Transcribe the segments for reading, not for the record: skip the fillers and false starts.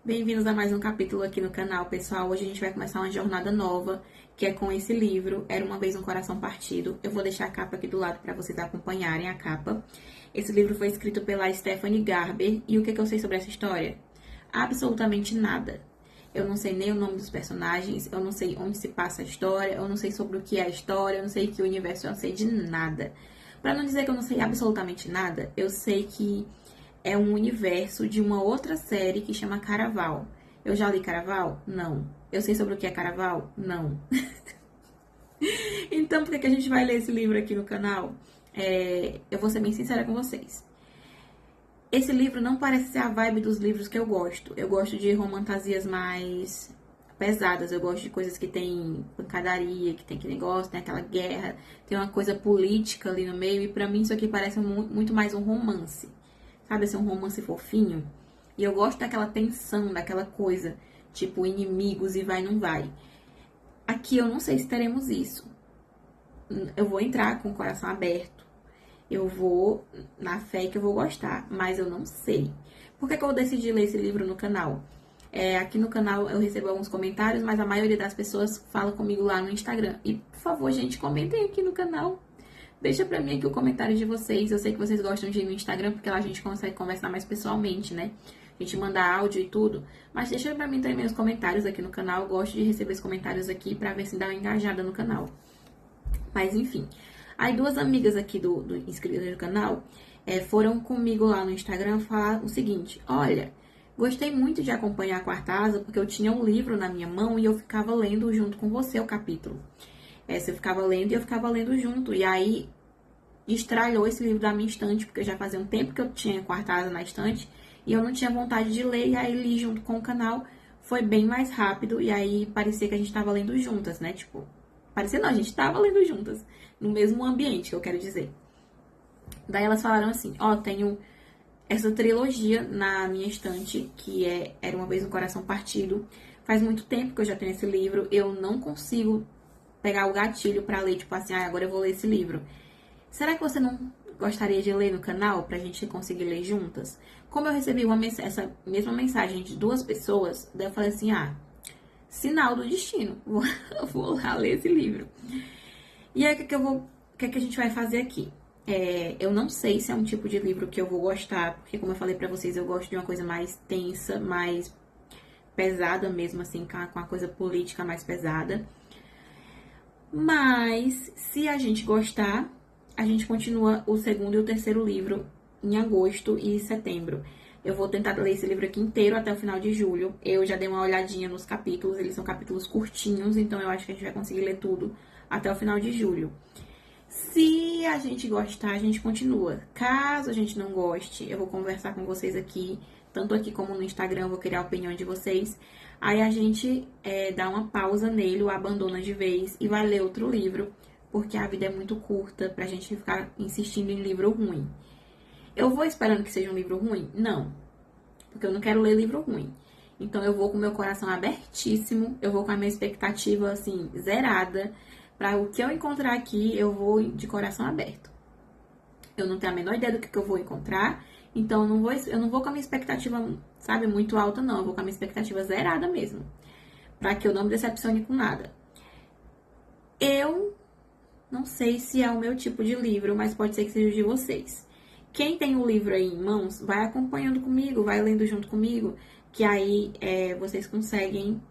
Bem-vindos a mais um capítulo aqui no canal, pessoal. Hoje a gente vai começar uma jornada nova, que é com esse livro, Era Uma Vez um Coração Partido. Eu vou deixar a capa aqui do lado para vocês acompanharem a capa. Esse livro foi escrito pela Stephanie Garber. E o que eu sei sobre essa história? Absolutamente nada. Eu não sei nem o nome dos personagens, eu não sei onde se passa a história, eu não sei sobre o que é a história, eu não sei que universo, eu não sei de nada. Para não dizer que eu não sei absolutamente nada, eu sei que é um universo de uma outra série que chama Caraval. Eu já li Caraval? Não. Eu sei sobre o que é Caraval? Não. Então, por que a gente vai ler esse livro aqui no canal? Eu vou ser bem sincera com vocês. Esse livro não parece ser a vibe dos livros que eu gosto. Eu gosto de romantasias mais pesadas. Eu gosto de coisas que tem pancadaria, que tem aquele negócio, tem aquela guerra, tem uma coisa política ali no meio. E pra mim isso aqui parece muito mais um romance. Sabe, assim, um romance fofinho. E eu gosto daquela tensão, daquela coisa, tipo, inimigos e vai, não vai. Aqui eu não sei se teremos isso. Eu vou entrar com o coração aberto. Eu vou na fé que eu vou gostar, mas eu não sei. Por que eu decidi ler esse livro no canal? Aqui no canal eu recebo alguns comentários, mas a maioria das pessoas fala comigo lá no Instagram. E, por favor, gente, comentem aqui no canal. Deixa pra mim aqui o comentário de vocês. Eu sei que vocês gostam de ir no Instagram, porque lá a gente consegue conversar mais pessoalmente, né? A gente manda áudio e tudo. Mas deixa pra mim também os comentários aqui no canal. Eu gosto de receber os comentários aqui pra ver se dá uma engajada no canal. Mas enfim. Aí duas amigas aqui do inscritas do canal foram comigo lá no Instagram falar o seguinte. Olha, gostei muito de acompanhar a Quarta Asa, porque eu tinha um livro na minha mão e eu ficava lendo junto com você o capítulo. Você ficava lendo e eu ficava lendo junto. E aí, estralhou esse livro da minha estante, porque já fazia um tempo que eu tinha Quarta Asa na estante. E eu não tinha vontade de ler, e aí li junto com o canal. Foi bem mais rápido, e aí parecia que a gente tava lendo juntas, né? Tipo, parecia não, a gente tava lendo juntas. No mesmo ambiente, que eu quero dizer. Daí elas falaram assim, tenho essa trilogia na minha estante, que Era Uma Vez um Coração Partido. Faz muito tempo que eu já tenho esse livro, eu não consigo pegar o gatilho pra ler, tipo assim, agora eu vou ler esse livro. Será que você não gostaria de ler no canal pra gente conseguir ler juntas? Como eu recebi essa mesma mensagem de duas pessoas, daí eu falei assim, sinal do destino, vou lá ler esse livro. E aí, o que a gente vai fazer aqui? Eu não sei se é um tipo de livro que eu vou gostar, porque como eu falei pra vocês, eu gosto de uma coisa mais tensa, mais pesada mesmo, assim, com a coisa política mais pesada. Mas, se a gente gostar, a gente continua o segundo e o terceiro livro em agosto e setembro. Eu vou tentar ler esse livro aqui inteiro até o final de julho. Eu já dei uma olhadinha nos capítulos, eles são capítulos curtinhos, então eu acho que a gente vai conseguir ler tudo até o final de julho. Se a gente gostar, a gente continua. Caso a gente não goste, eu vou conversar com vocês aqui, tanto aqui como no Instagram, eu vou querer a opinião de vocês. Aí a gente dá uma pausa nele, o abandona de vez e vai ler outro livro, porque a vida é muito curta pra gente ficar insistindo em livro ruim. Eu vou esperando que seja um livro ruim? Não, porque eu não quero ler livro ruim. Então eu vou com meu coração abertíssimo, eu vou com a minha expectativa, assim, zerada. Pra o que eu encontrar aqui, eu vou de coração aberto. Eu não tenho a menor ideia do que eu vou encontrar, então eu não vou com a minha expectativa, sabe, muito alta, não. Eu vou com a minha expectativa zerada mesmo, pra que eu não me decepcione com nada. Eu não sei se é o meu tipo de livro, mas pode ser que seja o de vocês. Quem tem o livro aí em mãos, vai acompanhando comigo, vai lendo junto comigo, que aí vocês conseguem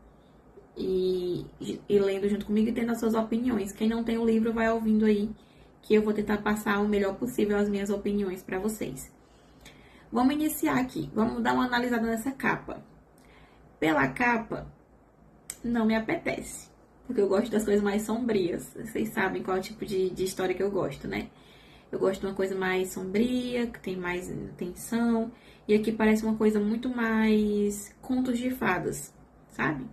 ir lendo junto comigo e tendo as suas opiniões. Quem não tem o livro, vai ouvindo aí, que eu vou tentar passar o melhor possível as minhas opiniões pra vocês. Vamos iniciar aqui, vamos dar uma analisada nessa capa. Pela capa, não me apetece, porque eu gosto das coisas mais sombrias. Vocês sabem qual é o tipo de história que eu gosto, né? Eu gosto de uma coisa mais sombria, que tem mais tensão. E aqui parece uma coisa muito mais contos de fadas, sabe?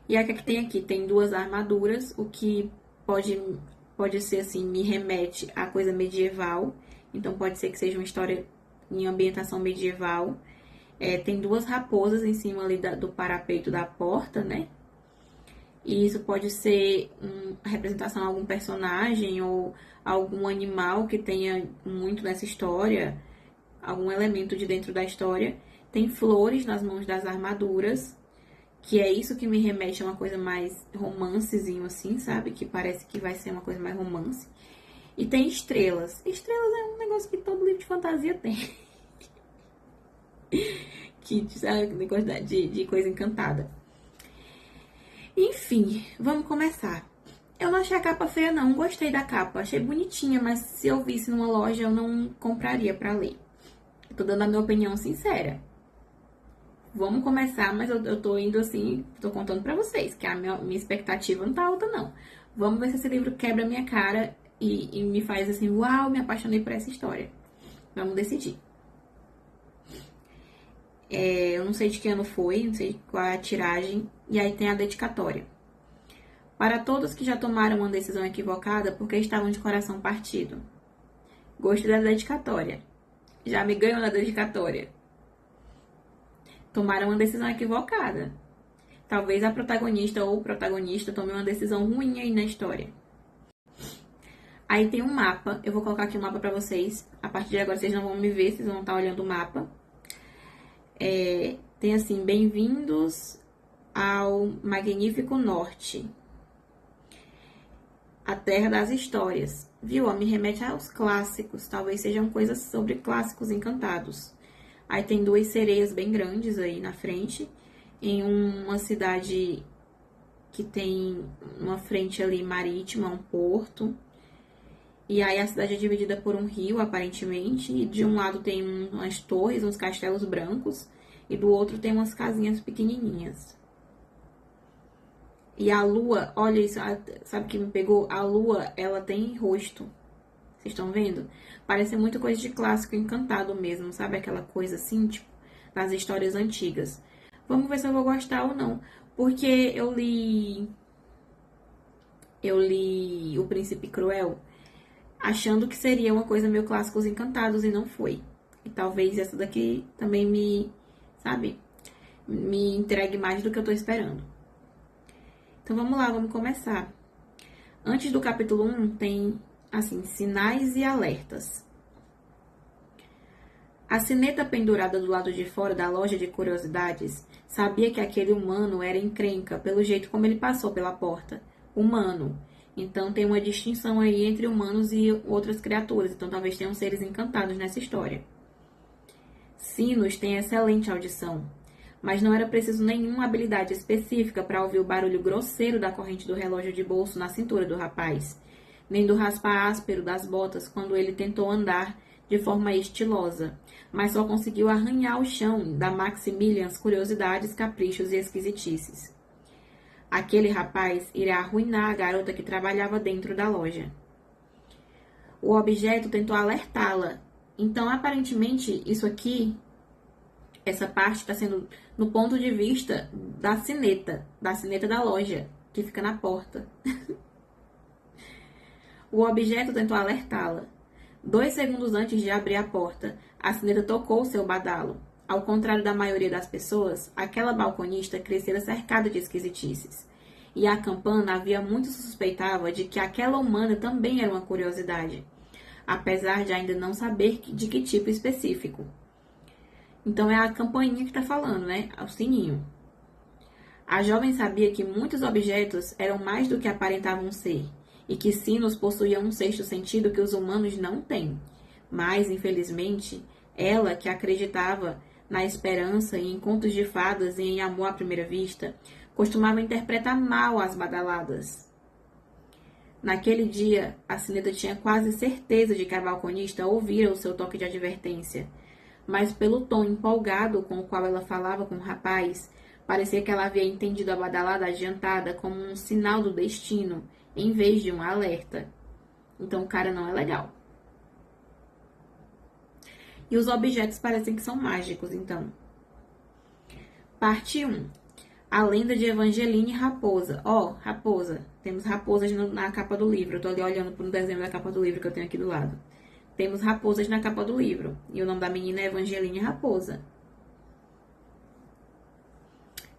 E a que tem aqui? Tem duas armaduras, o que pode ser assim, me remete a coisa medieval. Então pode ser que seja uma história em ambientação medieval. Tem duas raposas em cima ali do parapeito da porta, né? E isso pode ser uma representação de algum personagem ou algum animal que tenha muito nessa história, algum elemento de dentro da história. Tem flores nas mãos das armaduras, que é isso que me remete a uma coisa mais romancezinho assim, sabe? Que parece que vai ser uma coisa mais romance. E tem estrelas. Estrelas é um negócio que todo livro de fantasia tem. Que é negócio de coisa encantada. Enfim, vamos começar. Eu não achei a capa feia, não. Gostei da capa. Achei bonitinha, mas se eu visse numa loja, eu não compraria pra ler. Eu tô dando a minha opinião sincera. Vamos começar, mas eu tô indo assim, tô contando pra vocês, que a minha expectativa não tá alta, não. Vamos ver se esse livro quebra a minha cara e me faz assim, uau, me apaixonei por essa história. Vamos decidir. Eu não sei de que ano foi, não sei qual é a tiragem, e aí tem a dedicatória. Para todos que já tomaram uma decisão equivocada porque estavam de coração partido. Gostei da dedicatória. Já me ganhou na dedicatória. Tomaram uma decisão equivocada. Talvez a protagonista ou o protagonista tome uma decisão ruim aí na história. Aí tem um mapa. Eu vou colocar aqui um mapa pra vocês. A partir de agora vocês não vão me ver, vocês vão estar olhando o mapa. Tem assim, bem-vindos ao Magnífico Norte. A Terra das Histórias. Viu? Me remete aos clássicos. Talvez sejam coisas sobre clássicos encantados. Aí tem duas sereias bem grandes aí na frente. Em uma cidade que tem uma frente ali marítima, um porto. E aí a cidade é dividida por um rio, aparentemente. E de um lado tem umas torres, uns castelos brancos. E do outro tem umas casinhas pequenininhas. E a lua, olha isso, sabe o que me pegou? A lua, ela tem rosto. Vocês estão vendo? Parece muito coisa de clássico encantado mesmo, sabe? Aquela coisa assim, tipo, das histórias antigas. Vamos ver se eu vou gostar ou não. Porque eu li O Príncipe Cruel, achando que seria uma coisa meio clássicos encantados e não foi. E talvez essa daqui também me entregue mais do que eu tô esperando. Então vamos lá, vamos começar. Antes do capítulo 1 tem, assim, sinais e alertas. A sineta pendurada do lado de fora da loja de curiosidades sabia que aquele humano era encrenca pelo jeito como ele passou pela porta. Humano. Então tem uma distinção aí entre humanos e outras criaturas. Então talvez tenham seres encantados nessa história. Sinos tem excelente audição, mas não era preciso nenhuma habilidade específica para ouvir o barulho grosseiro da corrente do relógio de bolso na cintura do rapaz, nem do raspar áspero das botas quando ele tentou andar de forma estilosa, mas só conseguiu arranhar o chão da Maximilians curiosidades, caprichos e esquisitices. Aquele rapaz iria arruinar a garota que trabalhava dentro da loja. O objeto tentou alertá-la. Então, aparentemente, isso aqui, essa parte está sendo no ponto de vista da sineta da loja, que fica na porta. O objeto tentou alertá-la. 2 segundos antes de abrir a porta, a sineta tocou seu badalo. Ao contrário da maioria das pessoas, aquela balconista crescera cercada de esquisitices. E a campana havia muito suspeitava de que aquela humana também era uma curiosidade, apesar de ainda não saber de que tipo específico. Então é a campainha que está falando, né? O sininho. A jovem sabia que muitos objetos eram mais do que aparentavam ser, e que sinos possuíam um sexto sentido que os humanos não têm. Mas, infelizmente, ela, que acreditava na esperança e em contos de fadas e em amor à primeira vista, costumava interpretar mal as badaladas. Naquele dia, a sineta tinha quase certeza de que a balconista ouvira o seu toque de advertência, mas pelo tom empolgado com o qual ela falava com o rapaz, parecia que ela havia entendido a badalada adiantada como um sinal do destino, em vez de um alerta. Então o cara não é legal. E os objetos parecem que são mágicos, então. Parte 1. A lenda de Evangeline Raposa. Raposa. Temos raposas na capa do livro. Eu tô ali olhando para um desenho da capa do livro que eu tenho aqui do lado. Temos raposas na capa do livro. E o nome da menina é Evangeline Raposa.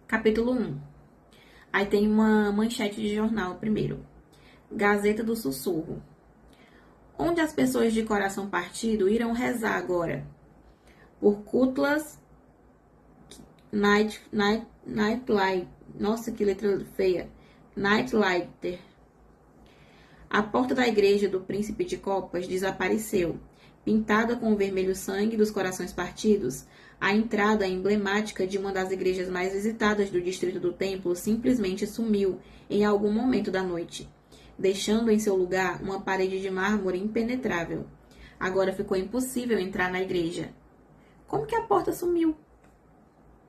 Capítulo 1. Aí tem uma manchete de jornal primeiro. Gazeta do Sussurro. Onde as pessoas de coração partido irão rezar agora? Por Cutlas Nightlight. Nossa, que letra feia. Nightlighter. A porta da igreja do Príncipe de Copas desapareceu. Pintada com o vermelho sangue dos corações partidos, a entrada emblemática de uma das igrejas mais visitadas do distrito do templo simplesmente sumiu em algum momento da noite, deixando em seu lugar uma parede de mármore impenetrável. Agora ficou impossível entrar na igreja. Como que a porta sumiu?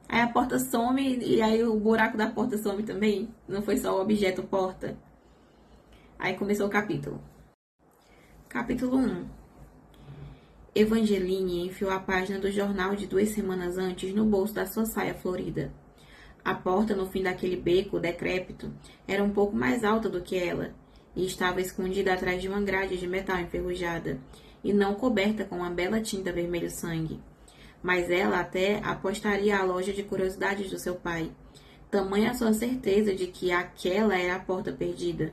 Aí a porta some e aí o buraco da porta some também? Não foi só o objeto porta? Aí começou o capítulo. Capítulo 1. Evangeline enfiou a página do jornal de 2 semanas antes no bolso da sua saia florida. A porta no fim daquele beco decrépito era um pouco mais alta do que ela e estava escondida atrás de uma grade de metal enferrujada e não coberta com uma bela tinta vermelho sangue. Mas ela até apostaria à loja de curiosidades do seu pai, tamanha a sua certeza de que aquela era a porta perdida.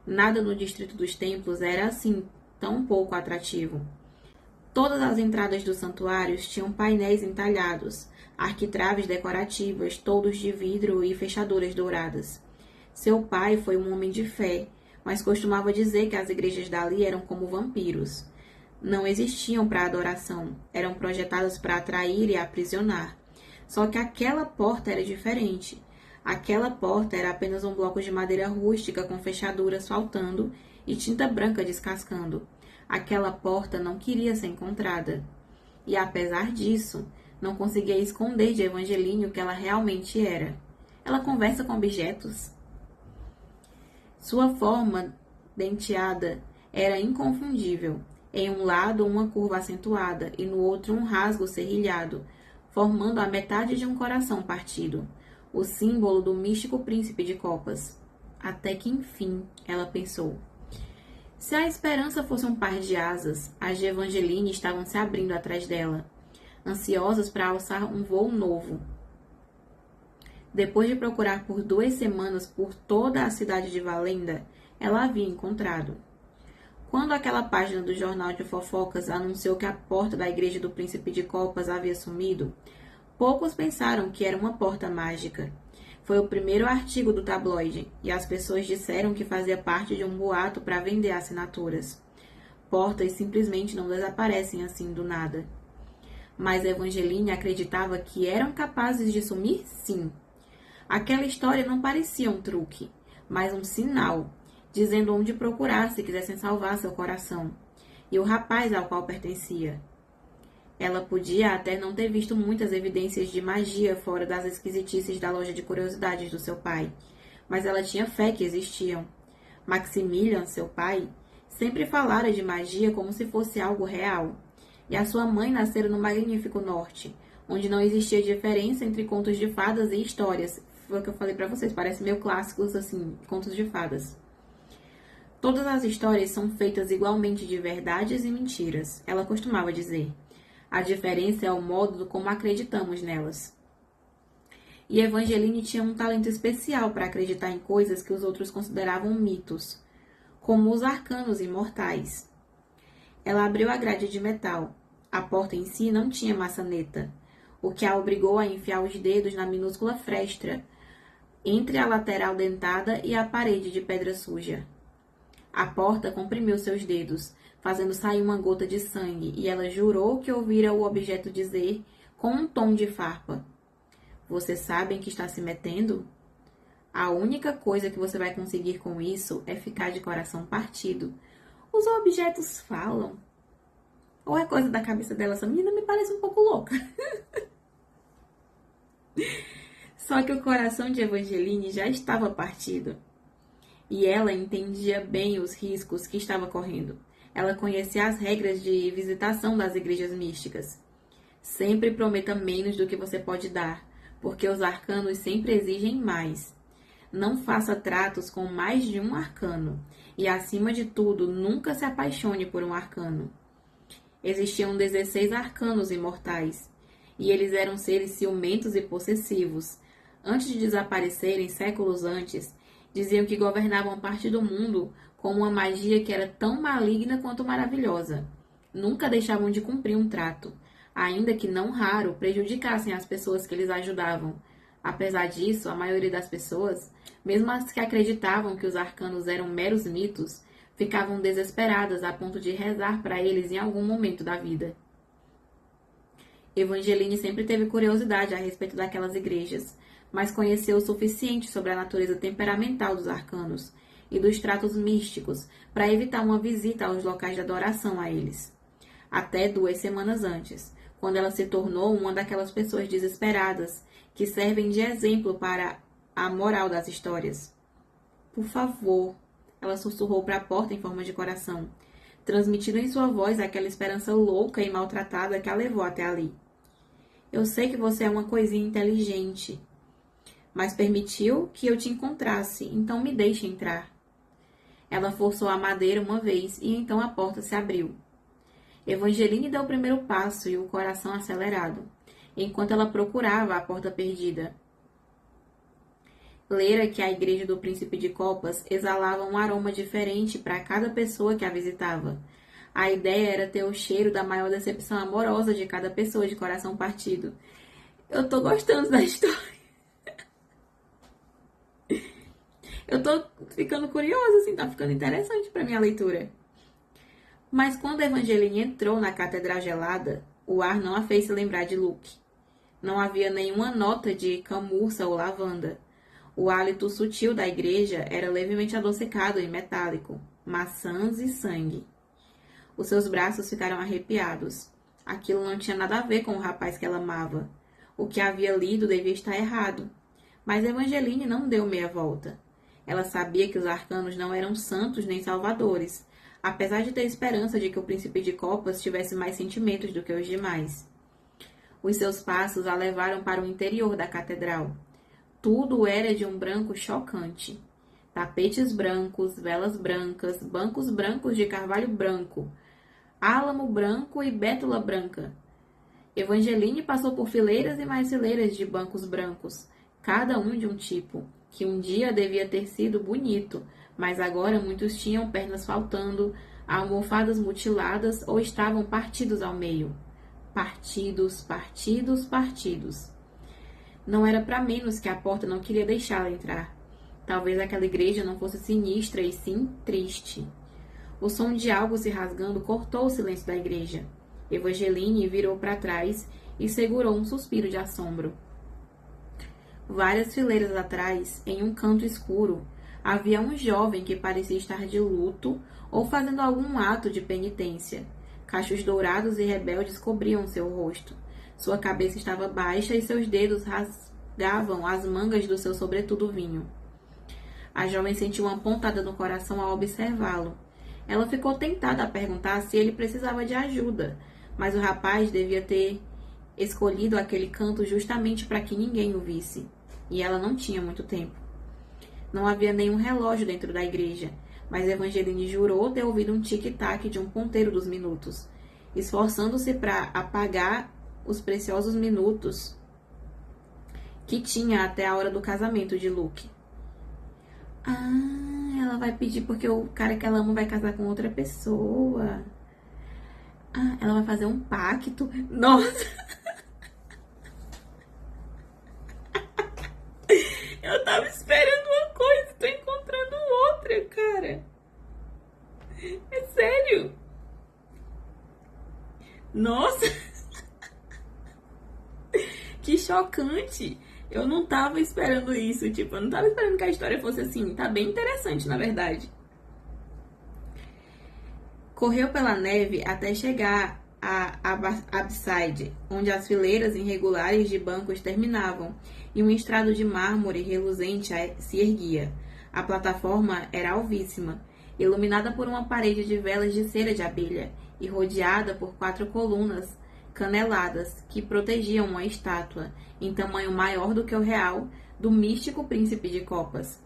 Nada no distrito dos templos era assim tão pouco atrativo. Todas as entradas dos santuários tinham painéis entalhados, arquitraves decorativas, toldos de vidro e fechaduras douradas. Seu pai foi um homem de fé, mas costumava dizer que as igrejas dali eram como vampiros. Não existiam para adoração, eram projetadas para atrair e aprisionar. Só que aquela porta era diferente. Aquela porta era apenas um bloco de madeira rústica com fechaduras faltando e tinta branca descascando. Aquela porta não queria ser encontrada. E apesar disso, não conseguia esconder de Evangeline o que ela realmente era. Ela conversa com objetos. Sua forma denteada era inconfundível. Em um lado, uma curva acentuada e no outro um rasgo serrilhado, formando a metade de um coração partido, o símbolo do místico príncipe de copas. Até que enfim, ela pensou. Se a esperança fosse um par de asas, as de Evangeline estavam se abrindo atrás dela, ansiosas para alçar um voo novo. Depois de procurar por 2 semanas por toda a cidade de Valenda, ela havia encontrado. Quando aquela página do jornal de fofocas anunciou que a porta da igreja do Príncipe de Copas havia sumido, poucos pensaram que era uma porta mágica. Foi o primeiro artigo do tabloide, e as pessoas disseram que fazia parte de um boato para vender assinaturas. Portas simplesmente não desaparecem assim do nada. Mas Evangeline acreditava que eram capazes de sumir, sim. Aquela história não parecia um truque, mas um sinal, dizendo onde procurar se quisessem salvar seu coração, e o rapaz ao qual pertencia. Ela podia até não ter visto muitas evidências de magia fora das esquisitices da loja de curiosidades do seu pai, mas ela tinha fé que existiam. Maximilian, seu pai, sempre falara de magia como se fosse algo real, e a sua mãe nascera no magnífico norte, onde não existia diferença entre contos de fadas e histórias. Foi o que eu falei pra vocês, parece meio clássicos, assim, contos de fadas. Todas as histórias são feitas igualmente de verdades e mentiras, ela costumava dizer. A diferença é o modo como acreditamos nelas. E Evangeline tinha um talento especial para acreditar em coisas que os outros consideravam mitos, como os arcanos imortais. Ela abriu a grade de metal. A porta em si não tinha maçaneta, o que a obrigou a enfiar os dedos na minúscula fresta entre a lateral dentada e a parede de pedra suja. A porta comprimiu seus dedos, fazendo sair uma gota de sangue, e ela jurou que ouvira o objeto dizer, com um tom de farpa: "Vocês sabem que está se metendo? A única coisa que você vai conseguir com isso é ficar de coração partido. Os objetos falam." Ou é coisa da cabeça dela? Essa menina me parece um pouco louca. Só que o coração de Evangeline já estava partido. E ela entendia bem os riscos que estava correndo. Ela conhecia as regras de visitação das igrejas místicas. Sempre prometa menos do que você pode dar, porque os arcanos sempre exigem mais. Não faça tratos com mais de um arcano. E, acima de tudo, nunca se apaixone por um arcano. Existiam 16 arcanos imortais, e eles eram seres ciumentos e possessivos. Antes de desaparecerem, séculos antes, diziam que governavam parte do mundo com uma magia que era tão maligna quanto maravilhosa. Nunca deixavam de cumprir um trato. ainda que não raro, prejudicassem as pessoas que eles ajudavam. Apesar disso, a maioria das pessoas, mesmo as que acreditavam que os arcanos eram meros mitos, ficavam desesperadas a ponto de rezar para eles em algum momento da vida. Evangeline sempre teve curiosidade a respeito daquelas igrejas, mas conheceu o suficiente sobre a natureza temperamental dos arcanos e dos tratos místicos para evitar uma visita aos locais de adoração a eles. Até 2 semanas antes, quando ela se tornou uma daquelas pessoas desesperadas que servem de exemplo para a moral das histórias. Por favor, ela sussurrou para a porta em forma de coração, transmitindo em sua voz aquela esperança louca e maltratada que a levou até ali. Eu sei que você é uma coisinha inteligente, mas permitiu que eu te encontrasse, então me deixe entrar. Ela forçou a madeira uma vez e então a porta se abriu. Evangeline deu o primeiro passo e o coração acelerado, enquanto ela procurava a porta perdida. Lera que a igreja do Príncipe de Copas exalava um aroma diferente para cada pessoa que a visitava. A ideia era ter o cheiro da maior decepção amorosa de cada pessoa de coração partido. Eu tô gostando da história. Eu tô ficando curiosa, assim, tá ficando interessante para minha leitura. Mas quando Evangeline entrou na catedral gelada, o ar não a fez se lembrar de Luke. Não havia nenhuma nota de camurça ou lavanda. O hálito sutil da igreja era levemente adocicado e metálico, maçãs e sangue. Os seus braços ficaram arrepiados. Aquilo não tinha nada a ver com o rapaz que ela amava. O que havia lido devia estar errado. Mas Evangeline não deu meia volta. Ela sabia que os arcanos não eram santos nem salvadores, apesar de ter esperança de que o príncipe de copas tivesse mais sentimentos do que os demais. Os seus passos a levaram para o interior da catedral. Tudo era de um branco chocante. Tapetes brancos, velas brancas, bancos brancos de carvalho branco, álamo branco e bétula branca. Evangeline passou por fileiras e mais fileiras de bancos brancos, cada um de um tipo, que um dia devia ter sido bonito, mas agora muitos tinham pernas faltando, almofadas mutiladas ou estavam partidos ao meio. Partidos, partidos, partidos. Não era para menos que a porta não queria deixá-la entrar. Talvez aquela igreja não fosse sinistra e sim triste. O som de algo se rasgando cortou o silêncio da igreja. Evangeline virou para trás e segurou um suspiro de assombro. Várias fileiras atrás, em um canto escuro, havia um jovem que parecia estar de luto ou fazendo algum ato de penitência. Cachos dourados e rebeldes cobriam seu rosto. Sua cabeça estava baixa e seus dedos rasgavam as mangas do seu sobretudo vinho. A jovem sentiu uma pontada no coração ao observá-lo. Ela ficou tentada a perguntar se ele precisava de ajuda, mas o rapaz devia ter escolhido aquele canto justamente para que ninguém o visse. E ela não tinha muito tempo. Não havia nenhum relógio dentro da igreja, mas Evangeline jurou ter ouvido um tic-tac de um ponteiro dos minutos, esforçando-se para apagar os preciosos minutos que tinha até a hora do casamento de Luke. Ah, ela vai pedir porque o cara que ela ama vai casar com outra pessoa. Ah, ela vai fazer um pacto. Nossa! Eu tava esperando uma coisa, tô encontrando outra, cara. É sério? Nossa! Que chocante! Eu não tava esperando isso, tipo, eu não tava esperando que a história fosse assim. Tá bem interessante, na verdade. Correu pela neve até chegar a Abside, onde as fileiras irregulares de bancos terminavam e um estrado de mármore reluzente se erguia. A plataforma era alvíssima, iluminada por uma parede de velas de cera de abelha e rodeada por 4 colunas caneladas que protegiam uma estátua, em tamanho maior do que o real, do místico príncipe de copas.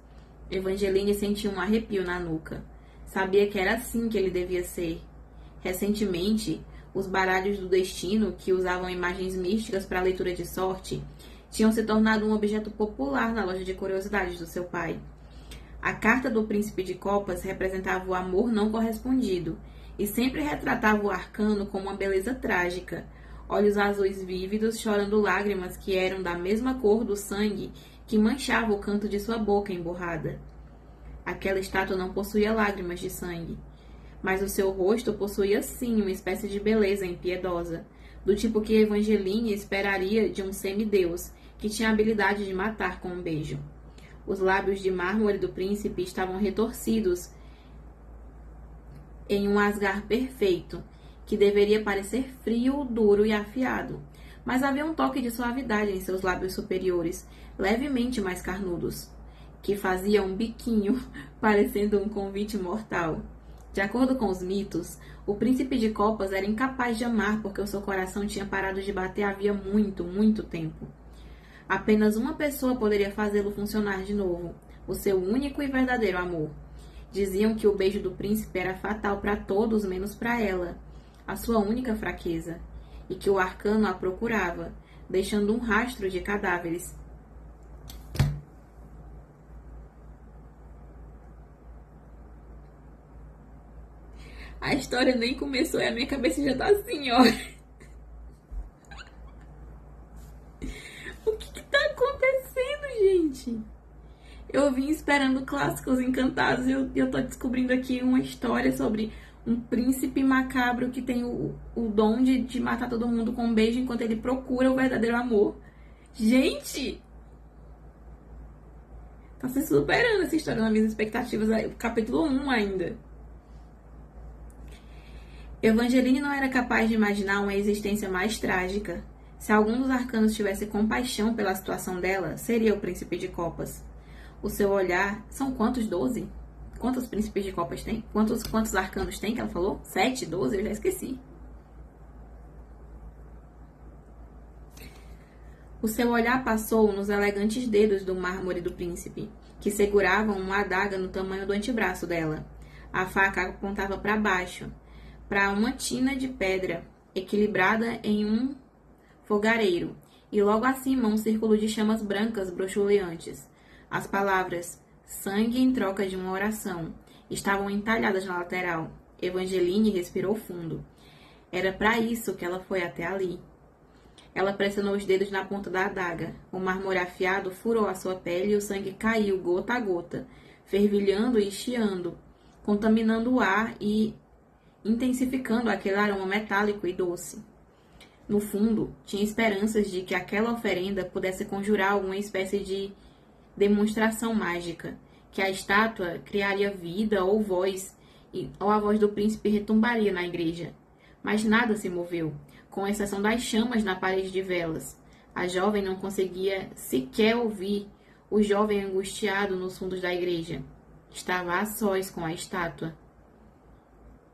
Evangeline sentiu um arrepio na nuca. Sabia que era assim que ele devia ser. Recentemente, os baralhos do destino, que usavam imagens místicas para a leitura de sorte, tinham se tornado um objeto popular na loja de curiosidades do seu pai. A carta do príncipe de copas representava o amor não correspondido e sempre retratava o arcano como uma beleza trágica, olhos azuis vívidos, chorando lágrimas que eram da mesma cor do sangue que manchava o canto de sua boca emborrada. Aquela estátua não possuía lágrimas de sangue, mas o seu rosto possuía sim uma espécie de beleza impiedosa, do tipo que Evangeline esperaria de um semideus, que tinha a habilidade de matar com um beijo. Os lábios de mármore do príncipe estavam retorcidos em um asgar perfeito, que deveria parecer frio, duro e afiado. Mas havia um toque de suavidade em seus lábios superiores, levemente mais carnudos, que fazia um biquinho, parecendo um convite mortal. De acordo com os mitos, o príncipe de copas era incapaz de amar porque o seu coração tinha parado de bater havia muito, muito tempo. Apenas uma pessoa poderia fazê-lo funcionar de novo, o seu único e verdadeiro amor. Diziam que o beijo do príncipe era fatal para todos menos para ela, a sua única fraqueza, e que o arcano a procurava, deixando um rastro de cadáveres. A história nem começou e a minha cabeça já tá assim, ó. O que tá acontecendo, gente? Eu vim esperando clássicos encantados e eu tô descobrindo aqui uma história sobre um príncipe macabro que tem o dom de matar todo mundo com um beijo enquanto ele procura o verdadeiro amor. Gente! Tá se superando essa história nas minhas expectativas. Capítulo 1 ainda. Evangeline não era capaz de imaginar uma existência mais trágica. Se algum dos arcanos tivesse compaixão pela situação dela, seria o príncipe de copas. O seu olhar... São quantos? 12? Quantos príncipes de copas tem? Quantos arcanos tem que ela falou? 7, 12? Eu já esqueci. O seu olhar passou nos elegantes dedos do mármore do príncipe, que seguravam uma adaga no tamanho do antebraço dela. A faca apontava para baixo, para uma tina de pedra, equilibrada em um fogareiro, e logo acima um círculo de chamas brancas broxuleantes. As palavras "sangue em troca de uma oração" estavam entalhadas na lateral. Evangeline respirou fundo. Era para isso que ela foi até ali. Ela pressionou os dedos na ponta da adaga. O mármore afiado furou a sua pele e o sangue caiu gota a gota, fervilhando e chiando, contaminando o ar e intensificando aquele aroma metálico e doce. No fundo, tinha esperanças de que aquela oferenda pudesse conjurar alguma espécie de demonstração mágica, que a estátua criaria vida ou voz, ou a voz do príncipe retumbaria na igreja. Mas nada se moveu, com exceção das chamas na parede de velas. A jovem não conseguia sequer ouvir o jovem angustiado nos fundos da igreja. Estava a sós com a estátua.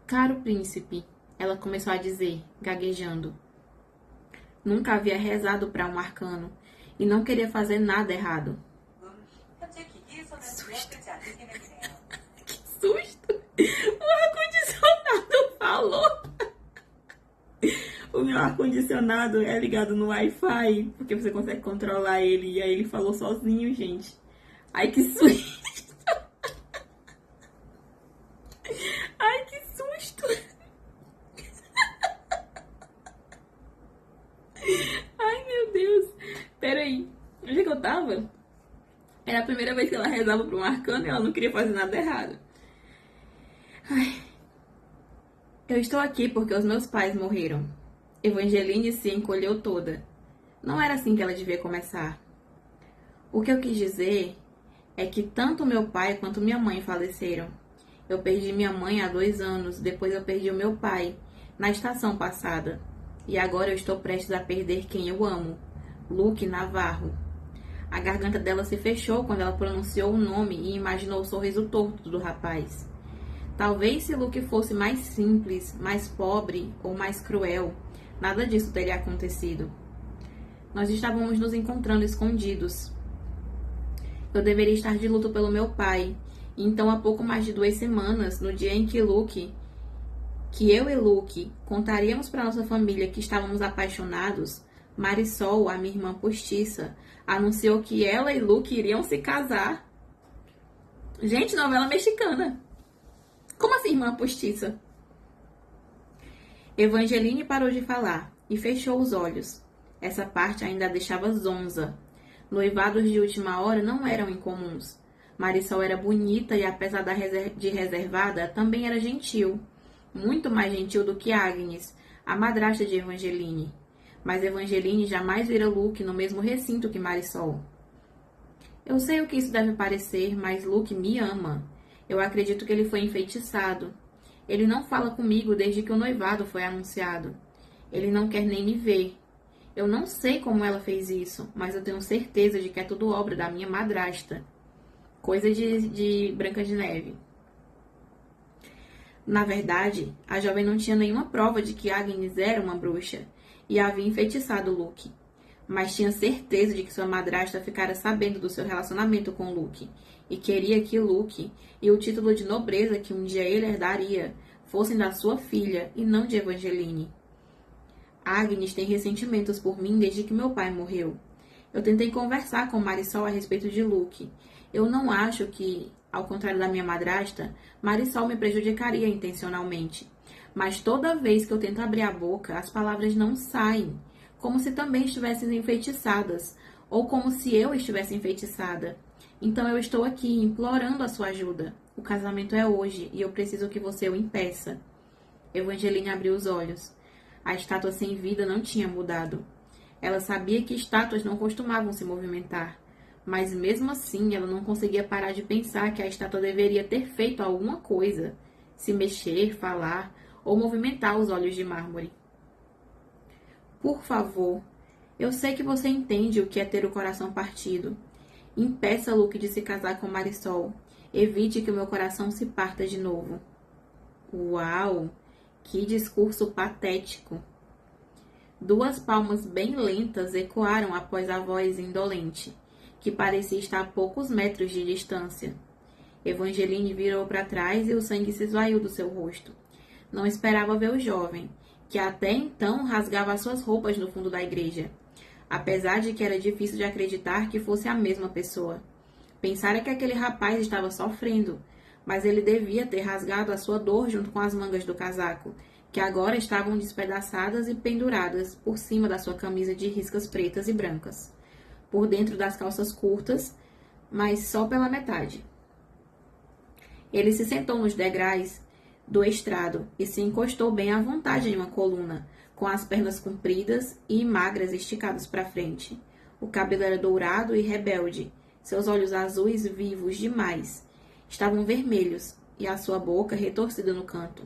"Caro príncipe", ela começou a dizer, gaguejando. Nunca havia rezado para um arcano e não queria fazer nada errado. Susto. Que susto! O ar-condicionado falou. O meu ar-condicionado é ligado no Wi-Fi, porque você consegue controlar ele, e aí ele falou sozinho, gente. Ai, que susto! Ai, que susto! Ai, meu Deus! Peraí, onde é que eu tava? Era a primeira vez que ela rezava para um arcano e ela não queria fazer nada errado. Ai. Eu estou aqui porque os meus pais morreram. Evangeline se encolheu toda. Não era assim que ela devia começar. O que eu quis dizer é que tanto meu pai quanto minha mãe faleceram. Eu perdi minha mãe há 2 anos, depois eu perdi o meu pai, na estação passada. E agora eu estou prestes a perder quem eu amo, Luke Navarro. A garganta dela se fechou quando ela pronunciou o nome e imaginou o sorriso torto do rapaz. Talvez se Luke fosse mais simples, mais pobre ou mais cruel, nada disso teria acontecido. Nós estávamos nos encontrando escondidos. Eu deveria estar de luto pelo meu pai. E então, há pouco mais de 2 semanas, no dia em que eu e Luke contaríamos para nossa família que estávamos apaixonados, Marisol, a minha irmã postiça, anunciou que ela e Luke iriam se casar. Gente, novela mexicana. Como assim, irmã postiça? Evangeline parou de falar. e fechou os olhos. Essa parte ainda a deixava zonza. Noivados de última hora não eram incomuns. Marisol era bonita e, apesar de reservada, também era gentil. Muito mais gentil do que Agnes, a madrasta de Evangeline. Mas Evangeline jamais vira Luke no mesmo recinto que Marisol. Eu sei o que isso deve parecer, mas Luke me ama. Eu acredito que ele foi enfeitiçado. Ele não fala comigo desde que o noivado foi anunciado. Ele não quer nem me ver. Eu não sei como ela fez isso, mas eu tenho certeza de que é tudo obra da minha madrasta. Coisa de Branca de Neve. Na verdade, a jovem não tinha nenhuma prova de que Agnes era uma bruxa e havia enfeitiçado Luke. Mas tinha certeza de que sua madrasta ficara sabendo do seu relacionamento com Luke e queria que Luke e o título de nobreza que um dia ele herdaria fossem da sua filha e não de Evangeline. Agnes tem ressentimentos por mim desde que meu pai morreu. Eu tentei conversar com Marisol a respeito de Luke. Eu não acho que, ao contrário da minha madrasta, Marisol me prejudicaria intencionalmente. Mas toda vez que eu tento abrir a boca, as palavras não saem, como se também estivessem enfeitiçadas, ou como se eu estivesse enfeitiçada. Então eu estou aqui implorando a sua ajuda. O casamento é hoje e eu preciso que você o impeça. Evangeline abriu os olhos. A estátua sem vida não tinha mudado. Ela sabia que estátuas não costumavam se movimentar, mas mesmo assim ela não conseguia parar de pensar que a estátua deveria ter feito alguma coisa, se mexer, falar ou movimentar os olhos de mármore. Por favor, eu sei que você entende o que é ter o coração partido. Impeça Luke de se casar com Marisol. Evite que o meu coração se parta de novo. Uau! Que discurso patético! Duas palmas bem lentas ecoaram após a voz indolente, que parecia estar a poucos metros de distância. Evangeline virou para trás e o sangue se esvaiu do seu rosto. Não esperava ver o jovem, que até então rasgava as suas roupas no fundo da igreja, apesar de que era difícil de acreditar que fosse a mesma pessoa. Pensara que aquele rapaz estava sofrendo, mas ele devia ter rasgado a sua dor junto com as mangas do casaco, que agora estavam despedaçadas e penduradas por cima da sua camisa de riscas pretas e brancas, por dentro das calças curtas, mas só pela metade. Ele se sentou nos degraus do estrado e se encostou bem à vontade em uma coluna, com as pernas compridas e magras esticadas para frente. O cabelo era dourado e rebelde, seus olhos azuis vivos demais estavam vermelhos e a sua boca retorcida no canto,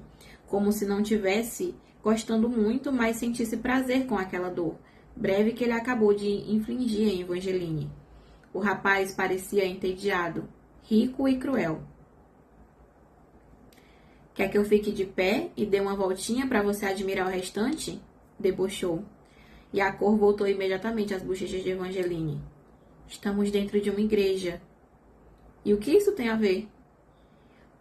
como se não tivesse gostando muito, mas sentisse prazer com aquela dor breve que ele acabou de infligir em Evangeline. O rapaz parecia entediado, rico e cruel. Quer que eu fique de pé e dê uma voltinha para você admirar o restante? Debochou. E a cor voltou imediatamente às bochechas de Evangeline. Estamos dentro de uma igreja. E o que isso tem a ver?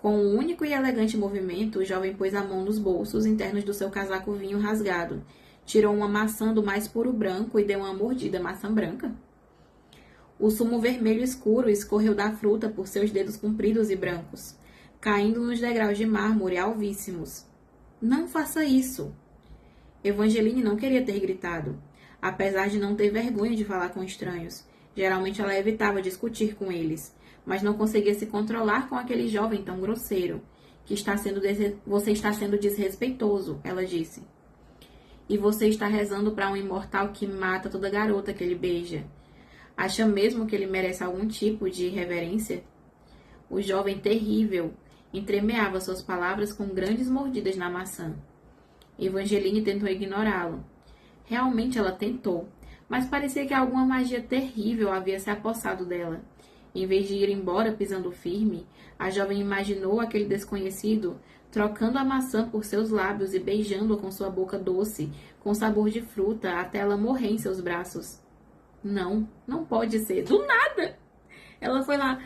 Com um único e elegante movimento, o jovem pôs a mão nos bolsos internos do seu casaco vinho rasgado, tirou uma maçã do mais puro branco e deu uma mordida à maçã branca. O sumo vermelho escuro escorreu da fruta por seus dedos compridos e brancos, caindo nos degraus de mármore alvíssimos. Não faça isso! Evangeline não queria ter gritado, apesar de não ter vergonha de falar com estranhos. Geralmente ela evitava discutir com eles, mas não conseguia se controlar com aquele jovem tão grosseiro. Você está sendo desrespeitoso, ela disse. E você está rezando para um imortal que mata toda garota que ele beija. Acha mesmo que ele merece algum tipo de reverência? O jovem terrível entremeava suas palavras com grandes mordidas na maçã. Evangeline tentou ignorá-lo. Realmente ela tentou, mas parecia que alguma magia terrível havia se apossado dela. Em vez de ir embora pisando firme, a jovem imaginou aquele desconhecido trocando a maçã por seus lábios e beijando-a com sua boca doce, com sabor de fruta, até ela morrer em seus braços. Não, não pode ser. Do nada! Ela foi lá,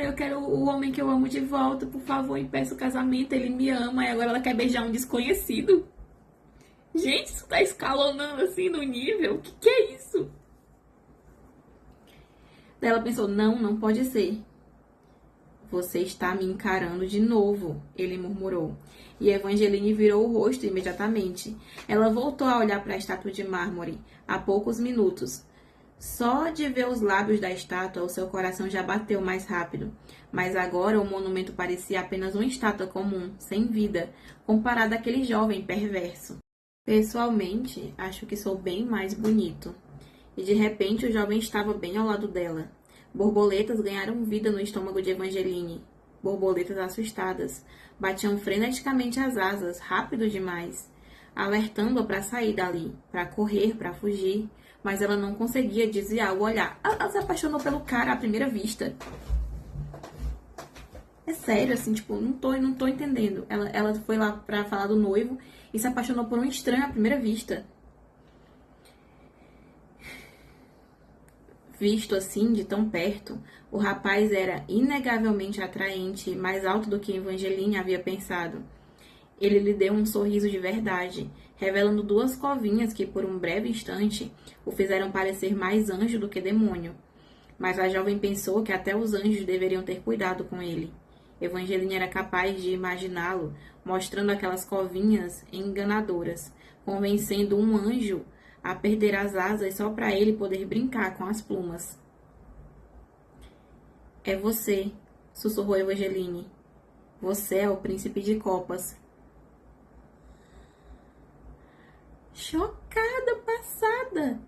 eu quero o homem que eu amo de volta, por favor, impeça o casamento, ele me ama, e agora ela quer beijar um desconhecido. Gente, isso tá escalonando assim no nível, o que é isso? Daí ela pensou, não pode ser. Você está me encarando de novo, ele murmurou. E Evangeline virou o rosto imediatamente. Ela voltou a olhar para a estátua de mármore há poucos minutos. Só de ver os lábios da estátua, o seu coração já bateu mais rápido. Mas agora o monumento parecia apenas uma estátua comum, sem vida, comparada àquele jovem perverso. Pessoalmente, acho que sou bem mais bonito. E de repente o jovem estava bem ao lado dela. Borboletas ganharam vida no estômago de Evangeline. Borboletas assustadas. Batiam freneticamente as asas, rápido demais, alertando-a para sair dali, para correr, para fugir. Mas ela não conseguia desviar o olhar. Ela se apaixonou pelo cara à primeira vista. É sério, assim, tipo, não tô entendendo. Ela foi lá pra falar do noivo e se apaixonou por um estranho à primeira vista. Visto assim, de tão perto, o rapaz era inegavelmente atraente e mais alto do que Evangeline havia pensado. Ele lhe deu um sorriso de verdade, revelando duas covinhas que, por um breve instante, o fizeram parecer mais anjo do que demônio. Mas a jovem pensou que até os anjos deveriam ter cuidado com ele. Evangeline era capaz de imaginá-lo mostrando aquelas covinhas enganadoras, convencendo um anjo a perder as asas só para ele poder brincar com as plumas. É você, sussurrou Evangeline. Você é o príncipe de copas. Chocada, passada.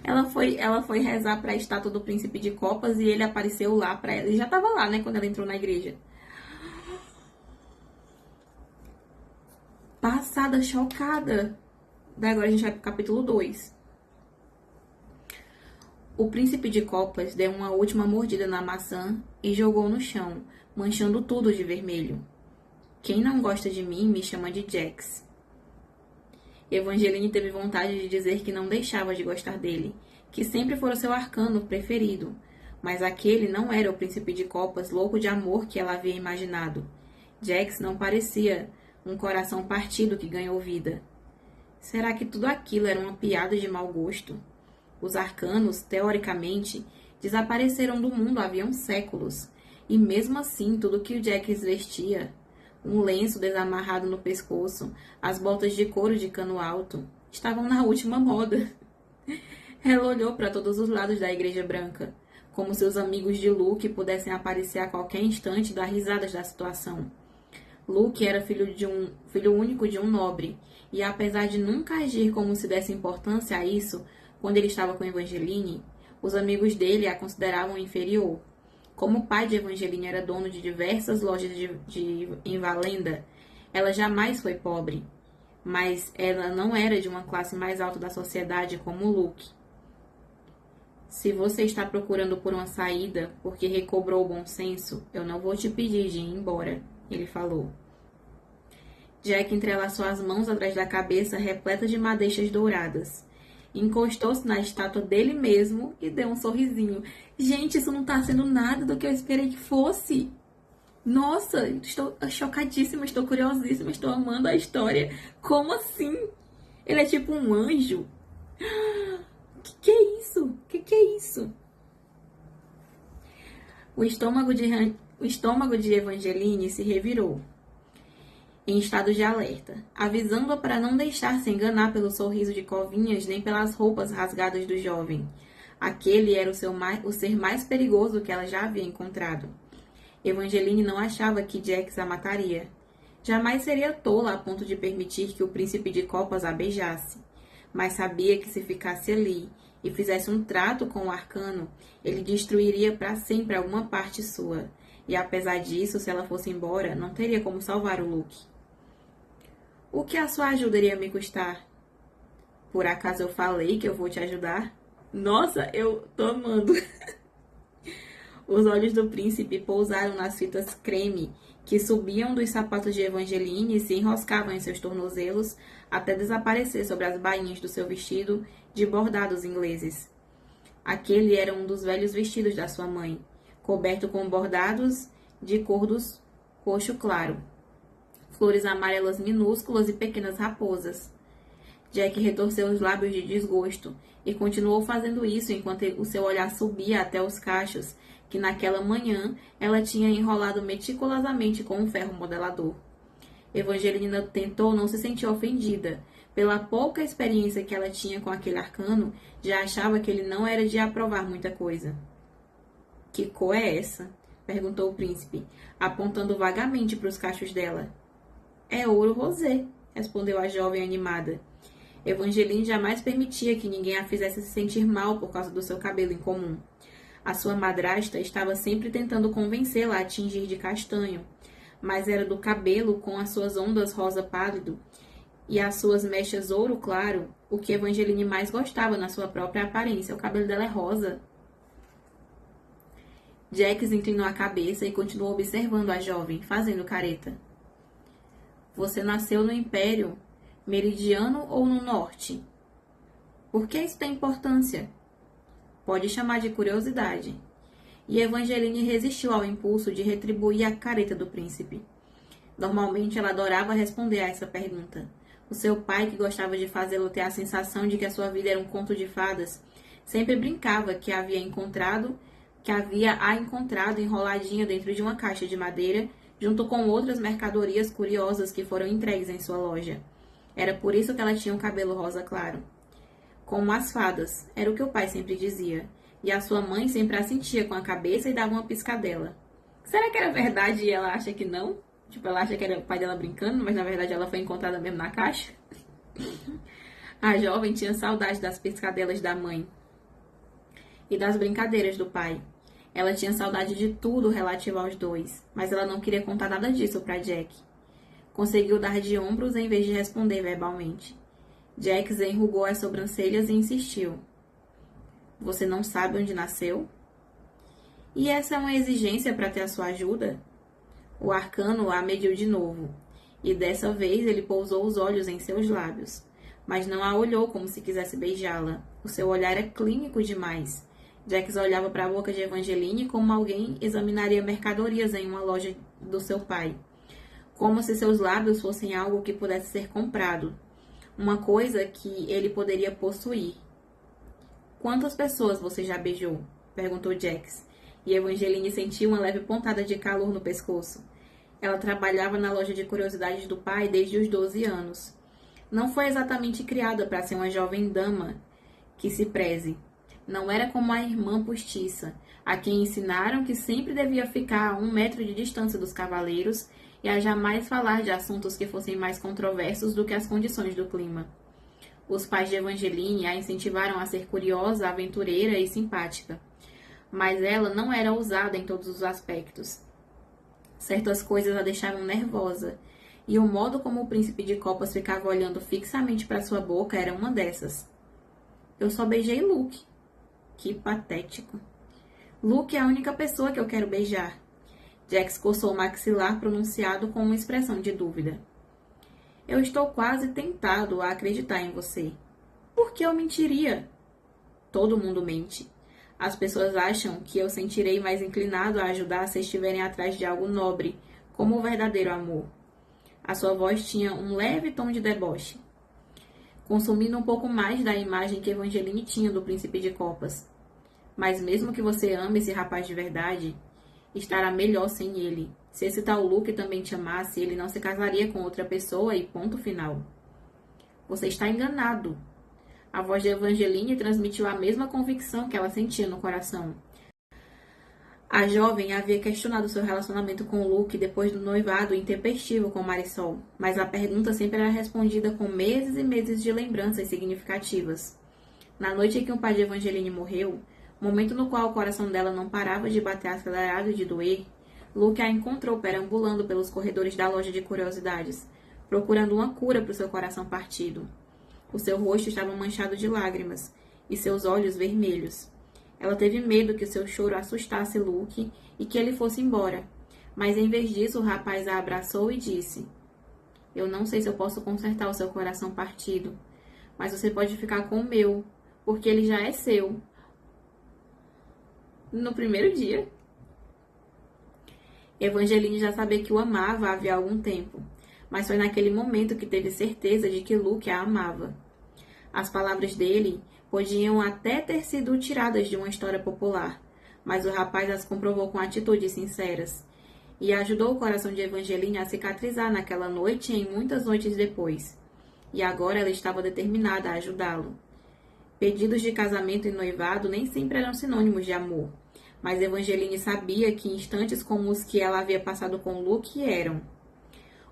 Ela foi rezar para a estátua do príncipe de copas e ele apareceu lá para ela. Ele já estava lá, né, quando ela entrou na igreja. Passada, chocada. Daí agora a gente vai pro capítulo 2. O príncipe de copas deu uma última mordida na maçã e jogou no chão, manchando tudo de vermelho. Quem não gosta de mim me chama de Jax. Evangeline teve vontade de dizer que não deixava de gostar dele, que sempre fora seu arcano preferido, mas aquele não era o príncipe de copas louco de amor que ela havia imaginado. Jax não parecia um coração partido que ganhou vida. Será que tudo aquilo era uma piada de mau gosto? Os arcanos, teoricamente, desapareceram do mundo havia séculos, e mesmo assim tudo que o Jax vestia, um lenço desamarrado no pescoço, as botas de couro de cano alto, estavam na última moda. Ela olhou para todos os lados da Igreja Branca, como se os amigos de Luke pudessem aparecer a qualquer instante e dar risadas da situação. Luke era filho único de um nobre, e apesar de nunca agir como se desse importância a isso, quando ele estava com Evangeline, os amigos dele a consideravam inferior. Como o pai de Evangeline era dono de diversas lojas em Valenda, ela jamais foi pobre, mas ela não era de uma classe mais alta da sociedade como Luke. Se você está procurando por uma saída porque recobrou o bom senso, eu não vou te pedir de ir embora, ele falou. Jack entrelaçou as mãos atrás da cabeça repleta de madeixas douradas. Encostou-se na estátua dele mesmo e deu um sorrisinho. Gente, isso não tá sendo nada do que eu esperei que fosse. Nossa, estou chocadíssima, estou curiosíssima, estou amando a história. Como assim? Ele é tipo um anjo? Que é isso? Que é isso? O estômago de Evangeline se revirou, em estado de alerta, avisando-a para não deixar-se enganar pelo sorriso de covinhas nem pelas roupas rasgadas do jovem. Aquele era o ser mais perigoso que ela já havia encontrado. Evangeline não achava que Jax a mataria. Jamais seria tola a ponto de permitir que o príncipe de copas a beijasse. Mas sabia que se ficasse ali e fizesse um trato com o arcano, ele destruiria para sempre alguma parte sua. E apesar disso, se ela fosse embora, não teria como salvar o Luke. O que a sua ajuda iria me custar? Por acaso eu falei que eu vou te ajudar? Nossa, eu tô amando. Os olhos do príncipe pousaram nas fitas creme que subiam dos sapatos de Evangeline e se enroscavam em seus tornozelos até desaparecer sobre as bainhas do seu vestido de bordados ingleses. Aquele era um dos velhos vestidos da sua mãe, coberto com bordados de cor do coxo claro, flores amarelas minúsculas e pequenas raposas. Jack retorceu os lábios de desgosto e continuou fazendo isso enquanto o seu olhar subia até os cachos que naquela manhã ela tinha enrolado meticulosamente com um ferro modelador. Evangelina tentou não se sentir ofendida. Pela pouca experiência que ela tinha com aquele arcano, já achava que ele não era de aprovar muita coisa. Que cor é essa? Perguntou o príncipe, apontando vagamente para os cachos dela. É ouro rosé, respondeu a jovem animada. Evangeline jamais permitia que ninguém a fizesse se sentir mal por causa do seu cabelo incomum. A sua madrasta estava sempre tentando convencê-la a tingir de castanho, mas era do cabelo com as suas ondas rosa pálido e as suas mechas ouro claro o que Evangeline mais gostava na sua própria aparência. O cabelo dela é rosa. Jax inclinou a cabeça e continuou observando a jovem, fazendo careta. Você nasceu no Império Meridiano ou no Norte? Por que isso tem importância? Pode chamar de curiosidade. E Evangeline resistiu ao impulso de retribuir a careta do príncipe. Normalmente ela adorava responder a essa pergunta. O seu pai, que gostava de fazê-lo ter a sensação de que a sua vida era um conto de fadas, sempre brincava que havia a encontrado enroladinha dentro de uma caixa de madeira, junto com outras mercadorias curiosas que foram entregues em sua loja. Era por isso que ela tinha um cabelo rosa claro. Como as fadas, era o que o pai sempre dizia. E a sua mãe sempre assentia com a cabeça e dava uma piscadela. Será que era verdade e ela acha que não? Tipo, ela acha que era o pai dela brincando, mas na verdade ela foi encontrada mesmo na caixa? A jovem tinha saudade das piscadelas da mãe e das brincadeiras do pai. Ela tinha saudade de tudo relativo aos dois, mas ela não queria contar nada disso para Jack. Conseguiu dar de ombros em vez de responder verbalmente. Jack enrugou as sobrancelhas e insistiu. Você não sabe onde nasceu? E essa é uma exigência para ter a sua ajuda? O arcano a mediu de novo, e dessa vez ele pousou os olhos em seus lábios, mas não a olhou como se quisesse beijá-la. O seu olhar era clínico demais. Jax olhava para a boca de Evangeline como alguém examinaria mercadorias em uma loja do seu pai. Como se seus lábios fossem algo que pudesse ser comprado. Uma coisa que ele poderia possuir. Quantas pessoas você já beijou? Perguntou Jax. E Evangeline sentiu uma leve pontada de calor no pescoço. Ela trabalhava na loja de curiosidades do pai desde os 12 anos. Não foi exatamente criada para ser uma jovem dama que se preze. Não era como a irmã postiça, a quem ensinaram que sempre devia ficar a 1 metro de distância dos cavaleiros e a jamais falar de assuntos que fossem mais controversos do que as condições do clima. Os pais de Evangeline a incentivaram a ser curiosa, aventureira e simpática. Mas ela não era ousada em todos os aspectos. Certas coisas a deixavam nervosa, e o modo como o príncipe de copas ficava olhando fixamente para sua boca era uma dessas. Eu só beijei Luke. Que patético. Luke é a única pessoa que eu quero beijar. Jax coçou o maxilar pronunciado com uma expressão de dúvida. Eu estou quase tentado a acreditar em você. Por que eu mentiria? Todo mundo mente. As pessoas acham que eu sentirei mais inclinado a ajudar se estiverem atrás de algo nobre, como o verdadeiro amor. A sua voz tinha um leve tom de deboche, consumindo um pouco mais da imagem que Evangeline tinha do príncipe de copas. Mas mesmo que você ame esse rapaz de verdade, estará melhor sem ele. Se esse tal Luke também te amasse, ele não se casaria com outra pessoa e ponto final. Você está enganado. A voz de Evangeline transmitiu a mesma convicção que ela sentia no coração. A jovem havia questionado seu relacionamento com Luke depois do noivado intempestivo com Marisol, mas a pergunta sempre era respondida com meses e meses de lembranças significativas. Na noite em que o pai de Evangeline morreu, momento no qual o coração dela não parava de bater acelerado e de doer, Luke a encontrou perambulando pelos corredores da loja de curiosidades, procurando uma cura para o seu coração partido. O seu rosto estava manchado de lágrimas e seus olhos vermelhos. Ela teve medo que seu choro assustasse Luke e que ele fosse embora, mas em vez disso o rapaz a abraçou e disse: Eu não sei se eu posso consertar o seu coração partido, mas você pode ficar com o meu, porque ele já é seu. No primeiro dia. Evangeline já sabia que o amava havia algum tempo, mas foi naquele momento que teve certeza de que Luke a amava. As palavras dele podiam até ter sido tiradas de uma história popular, mas o rapaz as comprovou com atitudes sinceras e ajudou o coração de Evangeline a cicatrizar naquela noite e em muitas noites depois. E agora ela estava determinada a ajudá-lo. Pedidos de casamento e noivado nem sempre eram sinônimos de amor, mas Evangeline sabia que instantes como os que ela havia passado com Luke eram.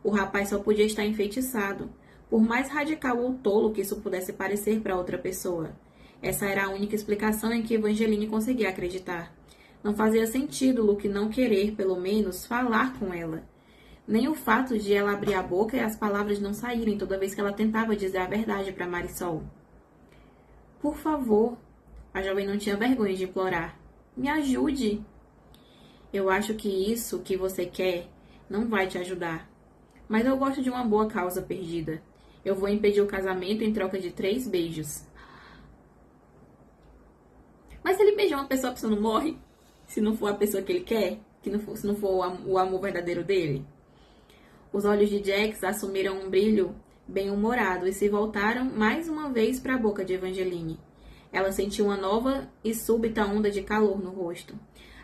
O rapaz só podia estar enfeitiçado, por mais radical ou tolo que isso pudesse parecer para outra pessoa. Essa era a única explicação em que Evangeline conseguia acreditar. Não fazia sentido Luke não querer, pelo menos, falar com ela. Nem o fato de ela abrir a boca e as palavras não saírem toda vez que ela tentava dizer a verdade para Marisol. Por favor, a jovem não tinha vergonha de implorar. Me ajude. Eu acho que isso que você quer não vai te ajudar. Mas eu gosto de uma boa causa perdida. Eu vou impedir o casamento em troca de 3 beijos. Mas se ele beijar uma pessoa, a pessoa não morre? Se não for a pessoa que ele quer? Se não for o amor verdadeiro dele? Os olhos de Jax assumiram um brilho bem-humorado e se voltaram mais uma vez para a boca de Evangeline. Ela sentiu uma nova e súbita onda de calor no rosto.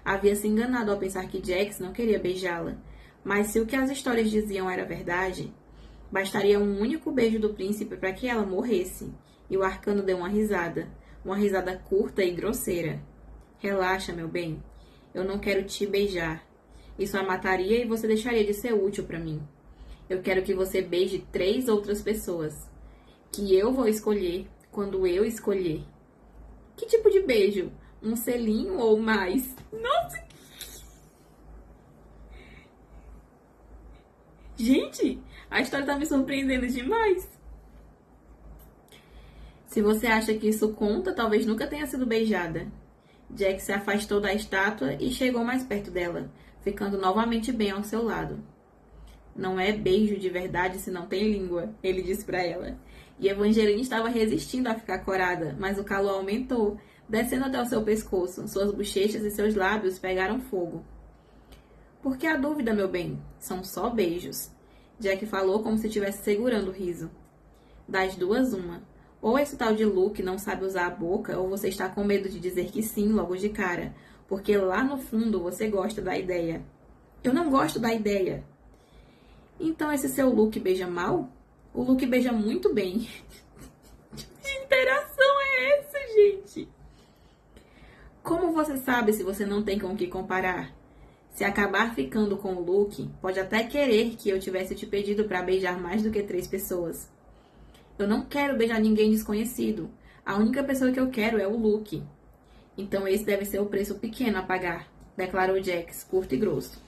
Havia se enganado ao pensar que Jax não queria beijá-la. Mas se o que as histórias diziam era verdade, bastaria um único beijo do príncipe para que ela morresse. E o arcano deu uma risada curta e grosseira. Relaxa, meu bem. Eu não quero te beijar. Isso a mataria e você deixaria de ser útil para mim. Eu quero que você beije 3 outras pessoas, que eu vou escolher quando eu escolher. Que tipo de beijo? Um selinho ou mais? Nossa! Gente, a história tá me surpreendendo demais. Se você acha que isso conta, talvez nunca tenha sido beijada. Jack se afastou da estátua e chegou mais perto dela, ficando novamente bem ao seu lado. Não é beijo de verdade se não tem língua, ele disse para ela. E Evangeline estava resistindo a ficar corada, mas o calor aumentou, descendo até o seu pescoço. Suas bochechas e seus lábios pegaram fogo. Por que a dúvida, meu bem? São só beijos. Jack falou como se estivesse segurando o riso. Das duas, uma. Ou esse tal de Luke não sabe usar a boca, ou você está com medo de dizer que sim logo de cara, porque lá no fundo você gosta da ideia. Eu não gosto da ideia. Então esse seu Luke beija mal? O Luke beija muito bem. Que interação é essa, gente? Como você sabe se você não tem com o que comparar? Se acabar ficando com o Luke, pode até querer que eu tivesse te pedido para beijar mais do que 3 pessoas. Eu não quero beijar ninguém desconhecido. A única pessoa que eu quero é o Luke. Então esse deve ser o preço pequeno a pagar, declarou Jax, curto e grosso.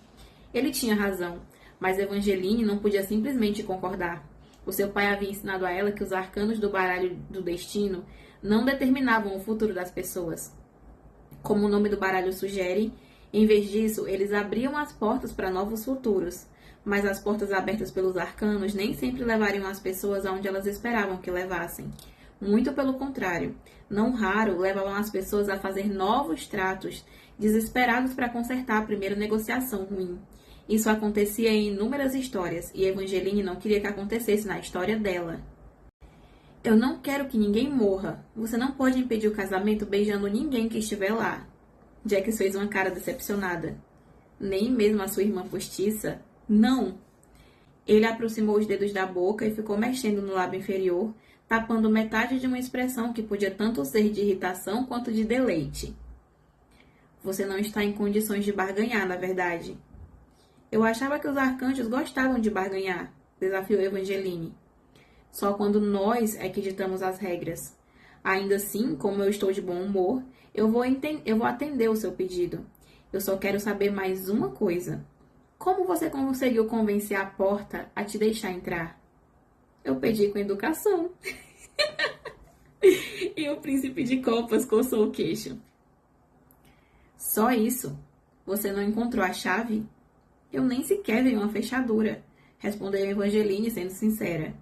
Ele tinha razão, mas Evangeline não podia simplesmente concordar. O seu pai havia ensinado a ela que os arcanos do baralho do destino não determinavam o futuro das pessoas. Como o nome do baralho sugere, em vez disso, eles abriam as portas para novos futuros. Mas as portas abertas pelos arcanos nem sempre levariam as pessoas aonde elas esperavam que levassem. Muito pelo contrário, não raro levavam as pessoas a fazer novos tratos, desesperados para consertar a primeira negociação ruim. Isso acontecia em inúmeras histórias, e Evangeline não queria que acontecesse na história dela. Eu não quero que ninguém morra. Você não pode impedir o casamento beijando ninguém que estiver lá. Jack fez uma cara decepcionada. Nem mesmo a sua irmã postiça? Não! Ele aproximou os dedos da boca e ficou mexendo no lábio inferior, tapando metade de uma expressão que podia tanto ser de irritação quanto de deleite. Você não está em condições de barganhar, na verdade. Eu achava que os arcanjos gostavam de barganhar, desafiou Evangeline. Só quando nós é que ditamos as regras. Ainda assim, como eu estou de bom humor, eu vou atender o seu pedido. Eu só quero saber mais uma coisa. Como você conseguiu convencer a porta a te deixar entrar? Eu pedi com educação. E o príncipe de copas coçou o queixo. Só isso? Você não encontrou a chave? Eu nem sequer vi uma fechadura, respondeu Evangeline, sendo sincera.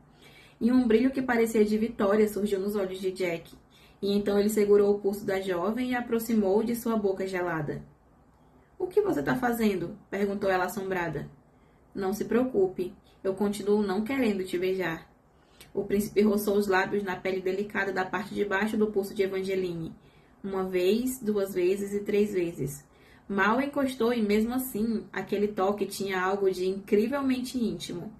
E um brilho que parecia de vitória surgiu nos olhos de Jack. E então ele segurou o pulso da jovem e aproximou de sua boca gelada. O que você está fazendo? Perguntou ela assombrada. Não se preocupe, eu continuo não querendo te beijar. O príncipe roçou os lábios na pele delicada da parte de baixo do pulso de Evangeline. Uma vez, 2 vezes e 3 vezes. Mal encostou e mesmo assim, aquele toque tinha algo de incrivelmente íntimo.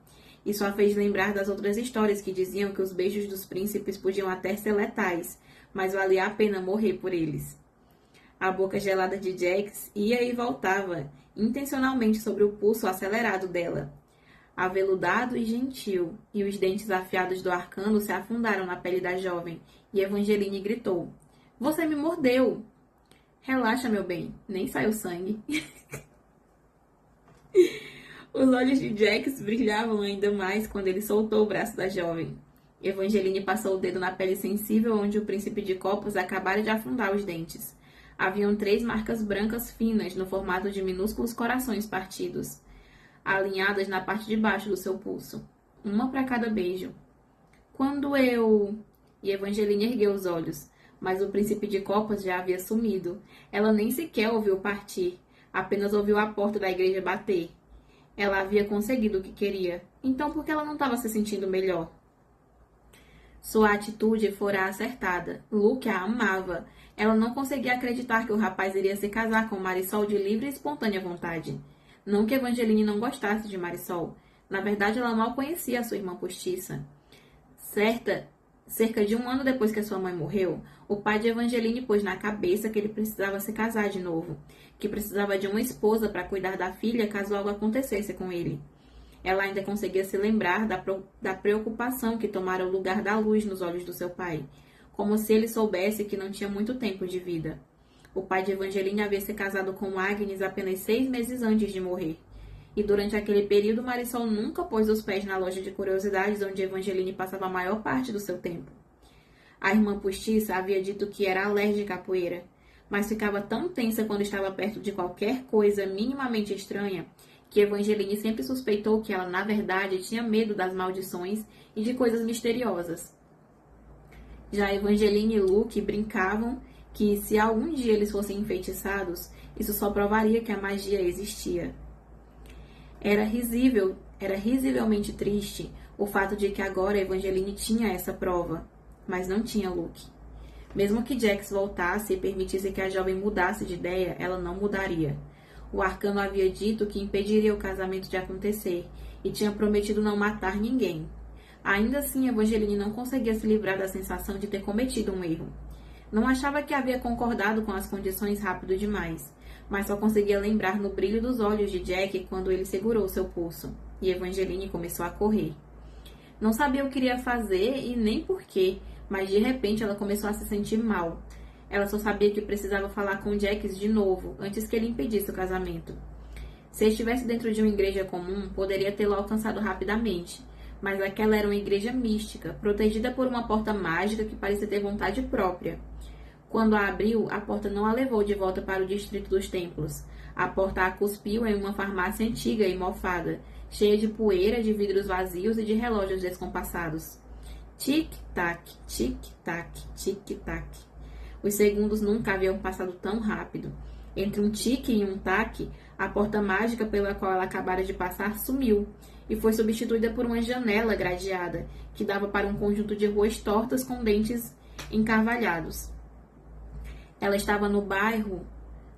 Isso a fez lembrar das outras histórias que diziam que os beijos dos príncipes podiam até ser letais, mas valia a pena morrer por eles. A boca gelada de Jax ia e voltava, intencionalmente sobre o pulso acelerado dela. Aveludado e gentil, e os dentes afiados do arcano se afundaram na pele da jovem, e Evangeline gritou: "Você me mordeu!" "Relaxa, meu bem, nem saiu sangue." Os olhos de Jax brilhavam ainda mais quando ele soltou o braço da jovem. Evangeline passou o dedo na pele sensível onde o príncipe de copas acabara de afundar os dentes. Haviam 3 marcas brancas finas no formato de minúsculos corações partidos, alinhadas na parte de baixo do seu pulso. Uma para cada beijo. "Quando eu..." E Evangeline ergueu os olhos, mas o príncipe de copas já havia sumido. Ela nem sequer ouviu partir, apenas ouviu a porta da igreja bater. Ela havia conseguido o que queria, então por que ela não estava se sentindo melhor? Sua atitude fora acertada. Luke a amava. Ela não conseguia acreditar que o rapaz iria se casar com Marisol de livre e espontânea vontade. Não que Evangeline não gostasse de Marisol. Na verdade, ela mal conhecia a sua irmã postiça. Cerca de 1 ano depois que a sua mãe morreu, o pai de Evangeline pôs na cabeça que ele precisava se casar de novo, que precisava de uma esposa para cuidar da filha caso algo acontecesse com ele. Ela ainda conseguia se lembrar da preocupação que tomara o lugar da luz nos olhos do seu pai, como se ele soubesse que não tinha muito tempo de vida. O pai de Evangeline havia se casado com Agnes apenas 6 meses antes de morrer. E durante aquele período, Marisol nunca pôs os pés na loja de curiosidades onde Evangeline passava a maior parte do seu tempo. A irmã postiça havia dito que era alérgica à poeira, mas ficava tão tensa quando estava perto de qualquer coisa minimamente estranha que Evangeline sempre suspeitou que ela, na verdade, tinha medo das maldições e de coisas misteriosas. Já Evangeline e Luke brincavam que, se algum dia eles fossem enfeitiçados, isso só provaria que a magia existia. Era risivelmente triste o fato de que agora Evangeline tinha essa prova, mas não tinha Luke. Mesmo que Jax voltasse e permitisse que a jovem mudasse de ideia, ela não mudaria. O arcano havia dito que impediria o casamento de acontecer e tinha prometido não matar ninguém. Ainda assim, Evangeline não conseguia se livrar da sensação de ter cometido um erro. Não achava que havia concordado com as condições rápido demais, mas só conseguia lembrar no brilho dos olhos de Jack quando ele segurou seu pulso, e Evangeline começou a correr. Não sabia o que iria fazer e nem porquê, mas de repente ela começou a se sentir mal. Ela só sabia que precisava falar com Jax de novo, antes que ele impedisse o casamento. Se estivesse dentro de uma igreja comum, poderia tê-lo alcançado rapidamente, mas aquela era uma igreja mística, protegida por uma porta mágica que parecia ter vontade própria. Quando a abriu, a porta não a levou de volta para o distrito dos templos. A porta a cuspiu em uma farmácia antiga e mofada, cheia de poeira, de vidros vazios e de relógios descompassados. Tic-tac, tic-tac, tic-tac. Os segundos nunca haviam passado tão rápido. Entre um tique e um tac, a porta mágica pela qual ela acabara de passar sumiu e foi substituída por uma janela gradeada, que dava para um conjunto de ruas tortas com dentes encarvalhados. Ela estava no bairro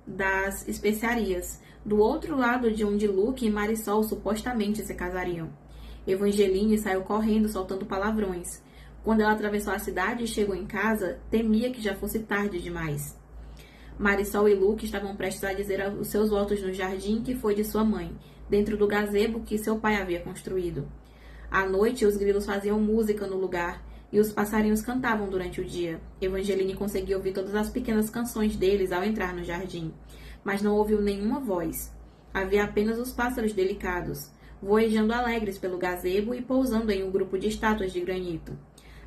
das especiarias, do outro lado de onde Luke e Marisol supostamente se casariam. Evangeline saiu correndo, soltando palavrões. Quando ela atravessou a cidade e chegou em casa, temia que já fosse tarde demais. Marisol e Luke estavam prestes a dizer os seus votos no jardim que foi de sua mãe, dentro do gazebo que seu pai havia construído. À noite, os grilos faziam música no lugar e os passarinhos cantavam durante o dia. Evangeline conseguiu ouvir todas as pequenas canções deles ao entrar no jardim, mas não ouviu nenhuma voz. Havia apenas os pássaros delicados, voejando alegres pelo gazebo e pousando em um grupo de estátuas de granito.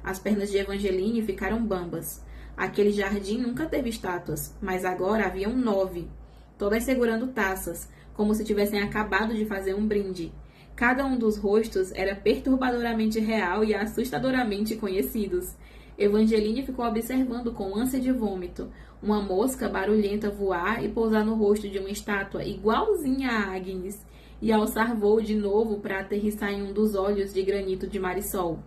As pernas de Evangeline ficaram bambas. Aquele jardim nunca teve estátuas, mas agora haviam 9, todas segurando taças, como se tivessem acabado de fazer um brinde. Cada um dos rostos era perturbadoramente real e assustadoramente conhecidos. Evangeline ficou observando com ânsia de vômito uma mosca barulhenta voar e pousar no rosto de uma estátua igualzinha a Agnes, e alçar voo de novo para aterrissar em um dos olhos de granito de Marisol.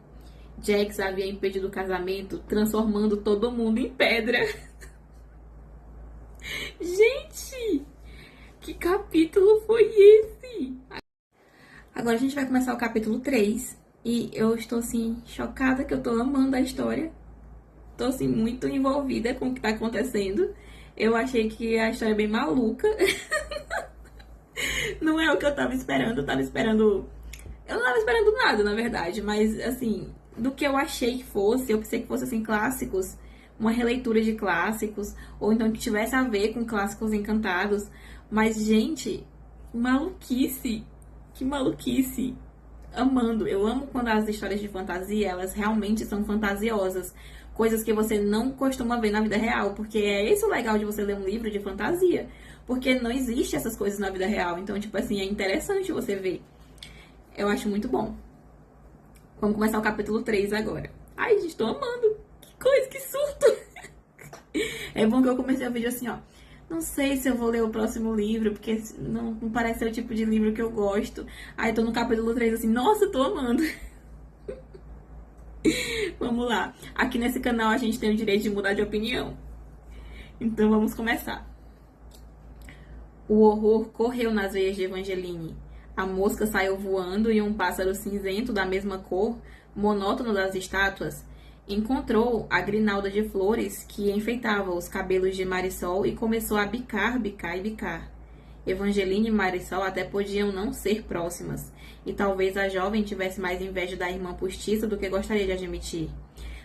Jax havia impedido o casamento, transformando todo mundo em pedra. Gente, que capítulo foi esse? Agora a gente vai começar o capítulo 3. E eu estou, assim, chocada que eu tô amando a história. Tô, assim, muito envolvida com o que tá acontecendo. Eu achei que a história é bem maluca. Não é o que eu tava esperando. Eu tava esperando... Eu não tava esperando nada, na verdade. Mas, assim, do que eu achei que fosse, eu pensei que fosse, assim, clássicos. Uma releitura de clássicos. Ou então que tivesse a ver com clássicos encantados. Mas, gente, maluquice. Que maluquice. Amando. Eu amo quando as histórias de fantasia, elas realmente são fantasiosas. Coisas que você não costuma ver na vida real. Porque é esse o legal de você ler um livro de fantasia. Porque não existe essas coisas na vida real. Então, tipo assim, é interessante você ver. Eu acho muito bom. Vamos começar o capítulo 3 agora. Ai, gente, tô amando. Que coisa, que surto. É bom que eu comecei o vídeo assim, ó. Não sei se eu vou ler o próximo livro, porque não parece ser o tipo de livro que eu gosto. Aí tô no capítulo 3 assim, nossa, tô amando. Vamos lá. Aqui nesse canal a gente tem o direito de mudar de opinião. Então vamos começar. O horror correu nas veias de Evangeline. A mosca saiu voando e um pássaro cinzento da mesma cor, monótono das estátuas, encontrou a grinalda de flores que enfeitava os cabelos de Marisol e começou a bicar, bicar e bicar. Evangeline e Marisol até podiam não ser próximas, e talvez a jovem tivesse mais inveja da irmã postiça do que gostaria de admitir.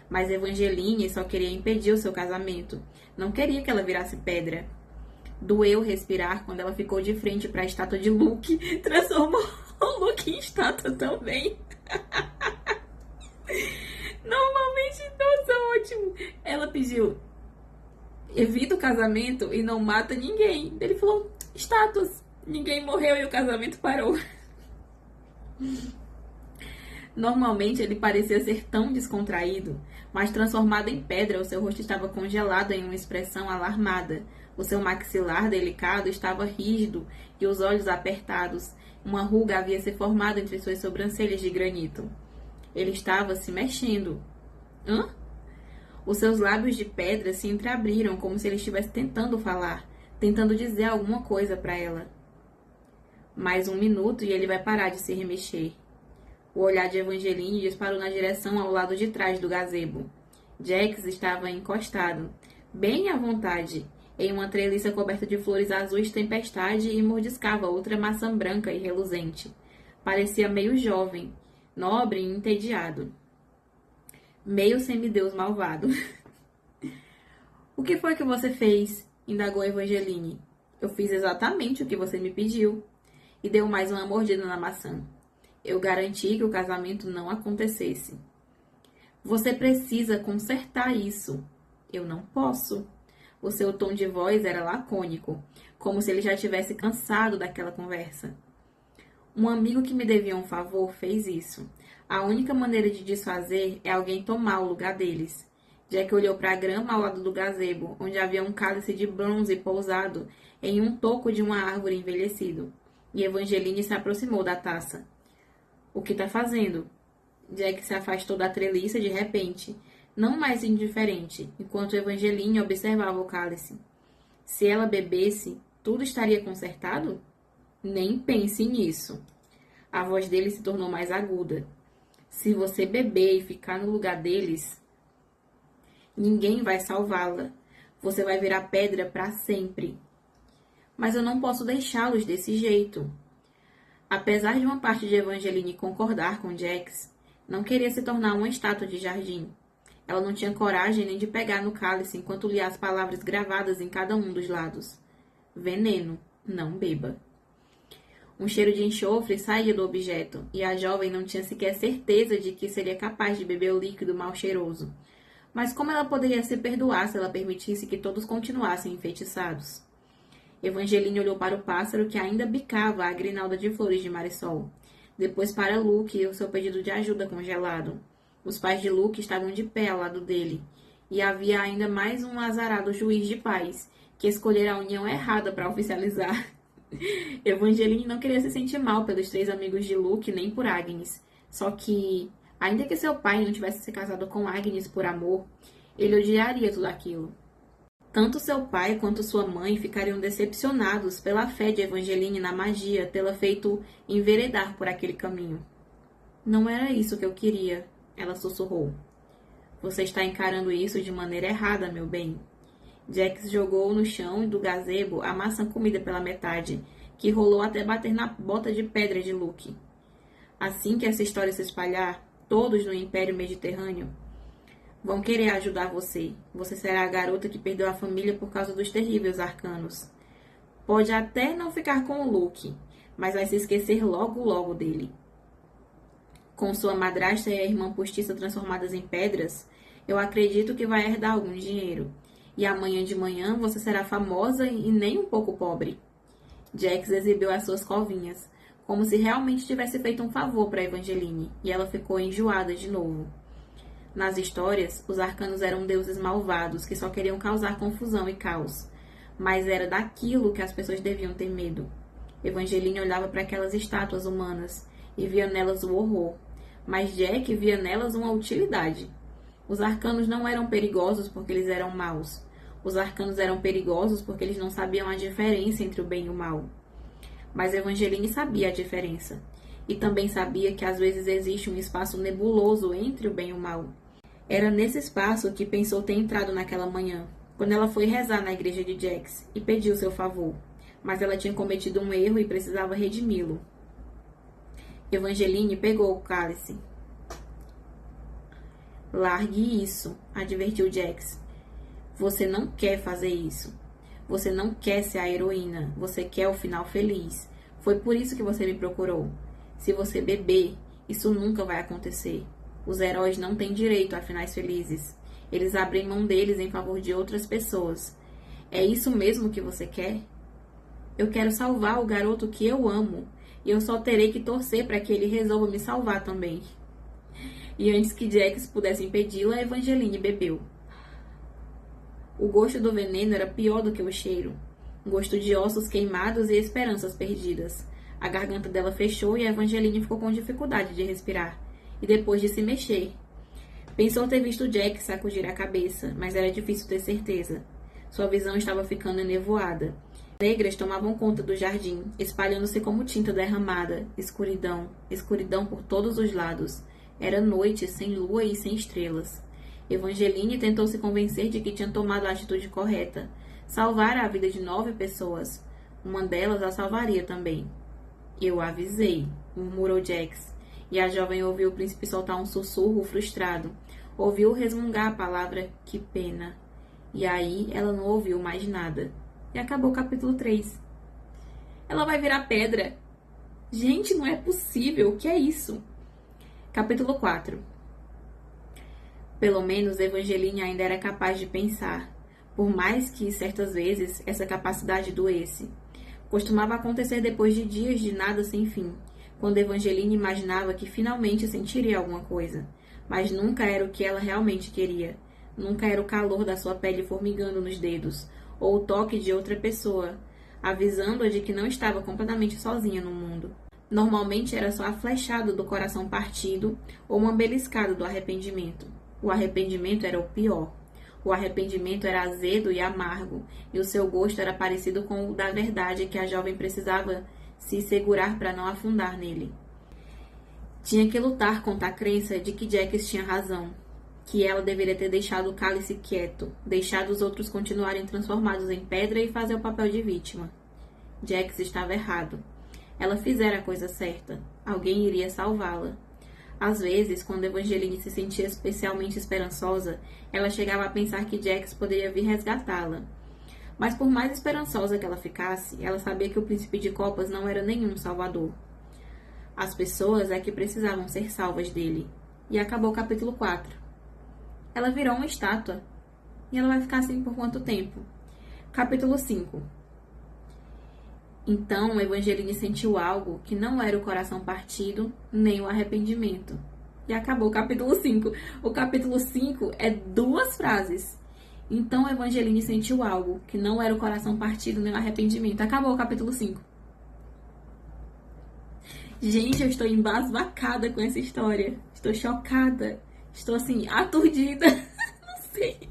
Mas Evangeline só queria impedir o seu casamento. Não queria que ela virasse pedra. Doeu respirar quando ela ficou de frente para a estátua de Luke. Transformou o Luke em estátua também. Normalmente, nossa, ótimo. Ela pediu: evita o casamento e não mata ninguém. Ele falou: estátuas. Ninguém morreu e o casamento parou. Normalmente ele parecia ser tão descontraído, mas transformado em pedra, o seu rosto estava congelado em uma expressão alarmada. O seu maxilar delicado estava rígido e os olhos apertados. Uma ruga havia se formado entre suas sobrancelhas de granito. Ele estava se mexendo. Hã? Os seus lábios de pedra se entreabriram como se ele estivesse tentando falar, tentando dizer alguma coisa para ela. Mais um minuto e ele vai parar de se remexer. O olhar de Evangeline disparou na direção ao lado de trás do gazebo. Jax estava encostado, bem à vontade, em uma treliça coberta de flores azuis tempestade e mordiscava outra maçã branca e reluzente. Parecia meio jovem, nobre e entediado. Meio semideus malvado. O que foi que você fez? Indagou Evangeline. Eu fiz exatamente o que você me pediu. E deu mais uma mordida na maçã. Eu garanti que o casamento não acontecesse. Você precisa consertar isso. Eu não posso. O seu tom de voz era lacônico, como se ele já tivesse cansado daquela conversa. Um amigo que me devia um favor fez isso. A única maneira de desfazer é alguém tomar o lugar deles. Jack olhou para a grama ao lado do gazebo, onde havia um cálice de bronze pousado em um toco de uma árvore envelhecido. E Evangeline se aproximou da taça. O que está fazendo? Jack se afastou da treliça de repente, não mais indiferente, enquanto Evangeline observava o cálice. Se ela bebesse, tudo estaria consertado? Nem pense nisso. A voz dele se tornou mais aguda. Se você beber e ficar no lugar deles, ninguém vai salvá-la. Você vai virar pedra para sempre. Mas eu não posso deixá-los desse jeito. Apesar de uma parte de Evangeline concordar com Jax, não queria se tornar uma estátua de jardim. Ela não tinha coragem nem de pegar no cálice enquanto lia as palavras gravadas em cada um dos lados. Veneno, não beba. Um cheiro de enxofre saía do objeto, e a jovem não tinha sequer certeza de que seria capaz de beber o líquido mal cheiroso. Mas como ela poderia se perdoar se ela permitisse que todos continuassem enfeitiçados? Evangeline olhou para o pássaro que ainda bicava a grinalda de flores de Marisol. Depois para Luke e o seu pedido de ajuda congelado. Os pais de Luke estavam de pé ao lado dele. E havia ainda mais um azarado juiz de paz, que escolhera a união errada para oficializar. Evangeline não queria se sentir mal pelos 3 amigos de Luke, nem por Agnes. Só que Ainda que seu pai não tivesse se casado com Agnes por amor, ele odiaria tudo aquilo. Tanto seu pai quanto sua mãe ficariam decepcionados pela fé de Evangeline na magia tê-la feito enveredar por aquele caminho. Não era isso que eu queria, ela sussurrou. Você está encarando isso de maneira errada, meu bem. Jax jogou no chão do gazebo a maçã comida pela metade, que rolou até bater na bota de pedra de Luke. Assim que essa história se espalhar, todos no Império Mediterrâneo vão querer ajudar você. Você será a garota que perdeu a família por causa dos terríveis arcanos. Pode até não ficar com o Luke, mas vai se esquecer logo logo dele. Com sua madrasta e a irmã postiça transformadas em pedras, eu acredito que vai herdar algum dinheiro. E amanhã de manhã você será famosa e nem um pouco pobre. Jax exibiu as suas covinhas, como se realmente tivesse feito um favor para Evangeline, e ela ficou enjoada de novo. Nas histórias, os arcanos eram deuses malvados que só queriam causar confusão e caos, mas era daquilo que as pessoas deviam ter medo. Evangeline olhava para aquelas estátuas humanas e via nelas o horror, mas Jack via nelas uma utilidade. Os arcanos não eram perigosos porque eles eram maus. Os arcanos eram perigosos porque eles não sabiam a diferença entre o bem e o mal. Mas Evangeline sabia a diferença. E também sabia que às vezes existe um espaço nebuloso entre o bem e o mal. Era nesse espaço que pensou ter entrado naquela manhã, quando ela foi rezar na igreja de Jax e pediu seu favor. Mas ela tinha cometido um erro e precisava redimi-lo. Evangeline pegou o cálice. Largue isso, advertiu Jax. Você não quer fazer isso. Você não quer ser a heroína. Você quer o final feliz. Foi por isso que você me procurou. Se você beber, isso nunca vai acontecer. Os heróis não têm direito a finais felizes. Eles abrem mão deles em favor de outras pessoas. É isso mesmo que você quer? Eu quero salvar o garoto que eu amo. E eu só terei que torcer para que ele resolva me salvar também. E antes que Jax pudesse impedi-la, Evangeline bebeu. O gosto do veneno era pior do que o cheiro. Um gosto de ossos queimados e esperanças perdidas. A garganta dela fechou e a Evangeline ficou com dificuldade de respirar. E depois de se mexer. Pensou ter visto Jack sacudir a cabeça, mas era difícil ter certeza. Sua visão estava ficando enevoada. Negras tomavam conta do jardim, espalhando-se como tinta derramada. Escuridão, escuridão por todos os lados. Era noite, sem lua e sem estrelas. Evangeline tentou se convencer de que tinha tomado a atitude correta. Salvar a vida de 9 pessoas. Uma delas a salvaria também. Eu avisei, murmurou Jax. E a jovem ouviu o príncipe soltar um sussurro frustrado. Ouviu resmungar a palavra que pena. E aí ela não ouviu mais nada. E acabou o capítulo 3. Ela vai virar pedra. Gente, não é possível. O que é isso? Capítulo 4. Pelo menos Evangeline ainda era capaz de pensar, por mais que certas vezes essa capacidade doesse. Costumava acontecer depois de dias de nada sem fim, quando Evangeline imaginava que finalmente sentiria alguma coisa, mas nunca era o que ela realmente queria. Nunca era o calor da sua pele formigando nos dedos, ou o toque de outra pessoa, avisando-a de que não estava completamente sozinha no mundo. Normalmente era só a flechada do coração partido ou uma beliscada do arrependimento. O arrependimento era o pior. O arrependimento era azedo e amargo, e o seu gosto era parecido com o da verdade que a jovem precisava se segurar para não afundar nele. Tinha que lutar contra a crença de que Jax tinha razão, que ela deveria ter deixado o cálice quieto, deixado os outros continuarem transformados em pedra e fazer o papel de vítima. Jax estava errado. Ela fizera a coisa certa. Alguém iria salvá-la. Às vezes, quando Evangeline se sentia especialmente esperançosa, ela chegava a pensar que Jax poderia vir resgatá-la. Mas por mais esperançosa que ela ficasse, ela sabia que o príncipe de copas não era nenhum salvador. As pessoas é que precisavam ser salvas dele. E acabou o capítulo 4. Ela virou uma estátua. E ela vai ficar assim por quanto tempo? Capítulo 5. Então, Evangeline sentiu algo que não era o coração partido, nem o arrependimento. E acabou o capítulo 5. O capítulo 5 é 2 frases. Então, Evangeline sentiu algo que não era o coração partido, nem o arrependimento. Acabou o capítulo 5. Gente, eu estou embasbacada com essa história. Estou chocada. Estou assim, aturdida. Não sei.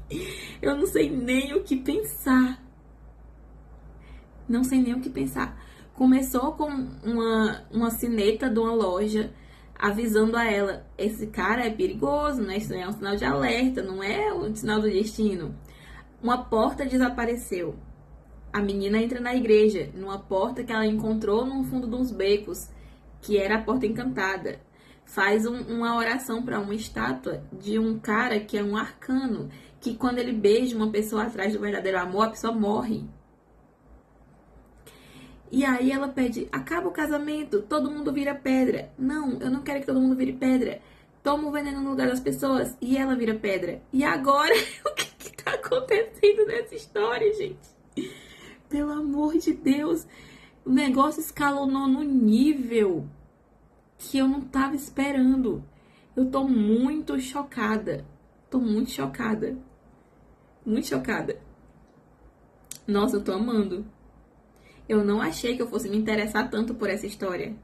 Eu não sei nem o que pensar. Não sei nem o que pensar. Começou com uma sineta de uma loja avisando a ela: esse cara é perigoso, né? Isso é um sinal de alerta, não é um sinal do destino. Uma porta desapareceu. A menina entra na igreja, numa porta que ela encontrou no fundo de uns becos, que era a porta encantada. Faz uma oração para uma estátua de um cara que é um arcano, que quando ele beija uma pessoa atrás do verdadeiro amor, a pessoa morre. E aí ela pede: acaba o casamento, todo mundo vira pedra. Não, eu não quero que todo mundo vire pedra. Toma o veneno no lugar das pessoas e ela vira pedra. E agora, o que tá acontecendo nessa história, gente? Pelo amor de Deus, o negócio escalonou no nível que eu não tava esperando. Eu tô muito chocada. Tô muito chocada. Muito chocada. Nossa, eu tô amando. Eu não achei que eu fosse me interessar tanto por essa história.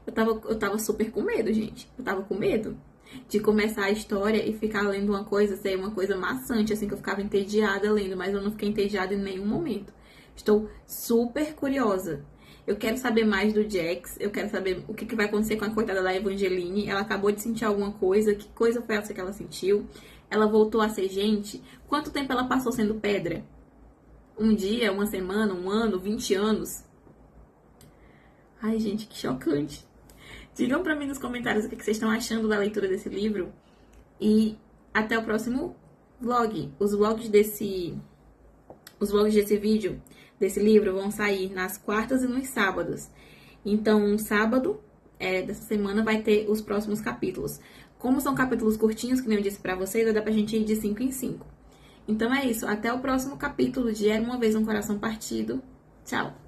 Eu tava super com medo, gente. Eu tava com medo de começar a história e ficar lendo uma coisa, ser uma coisa maçante, assim, que eu ficava entediada lendo, mas eu não fiquei entediada em nenhum momento. Estou super curiosa. Eu quero saber mais do Jax, eu quero saber o que vai acontecer com a coitada da Evangeline. Ela acabou de sentir alguma coisa, que coisa foi essa que ela sentiu? Ela voltou a ser gente? Quanto tempo ela passou sendo pedra? Um dia, uma semana, um ano, 20 anos? Ai, gente, que chocante. Digam pra mim nos comentários o que vocês estão achando da leitura desse livro. E até o próximo vlog. Os vlogs desse vídeo, desse livro, vão sair nas quartas e nos sábados. Então, um sábado dessa semana vai ter os próximos capítulos. Como são capítulos curtinhos, que nem eu disse pra vocês, vai dar pra gente ir de 5 em 5. Então é isso. Até o próximo capítulo de Era Uma Vez um Coração Partido. Tchau!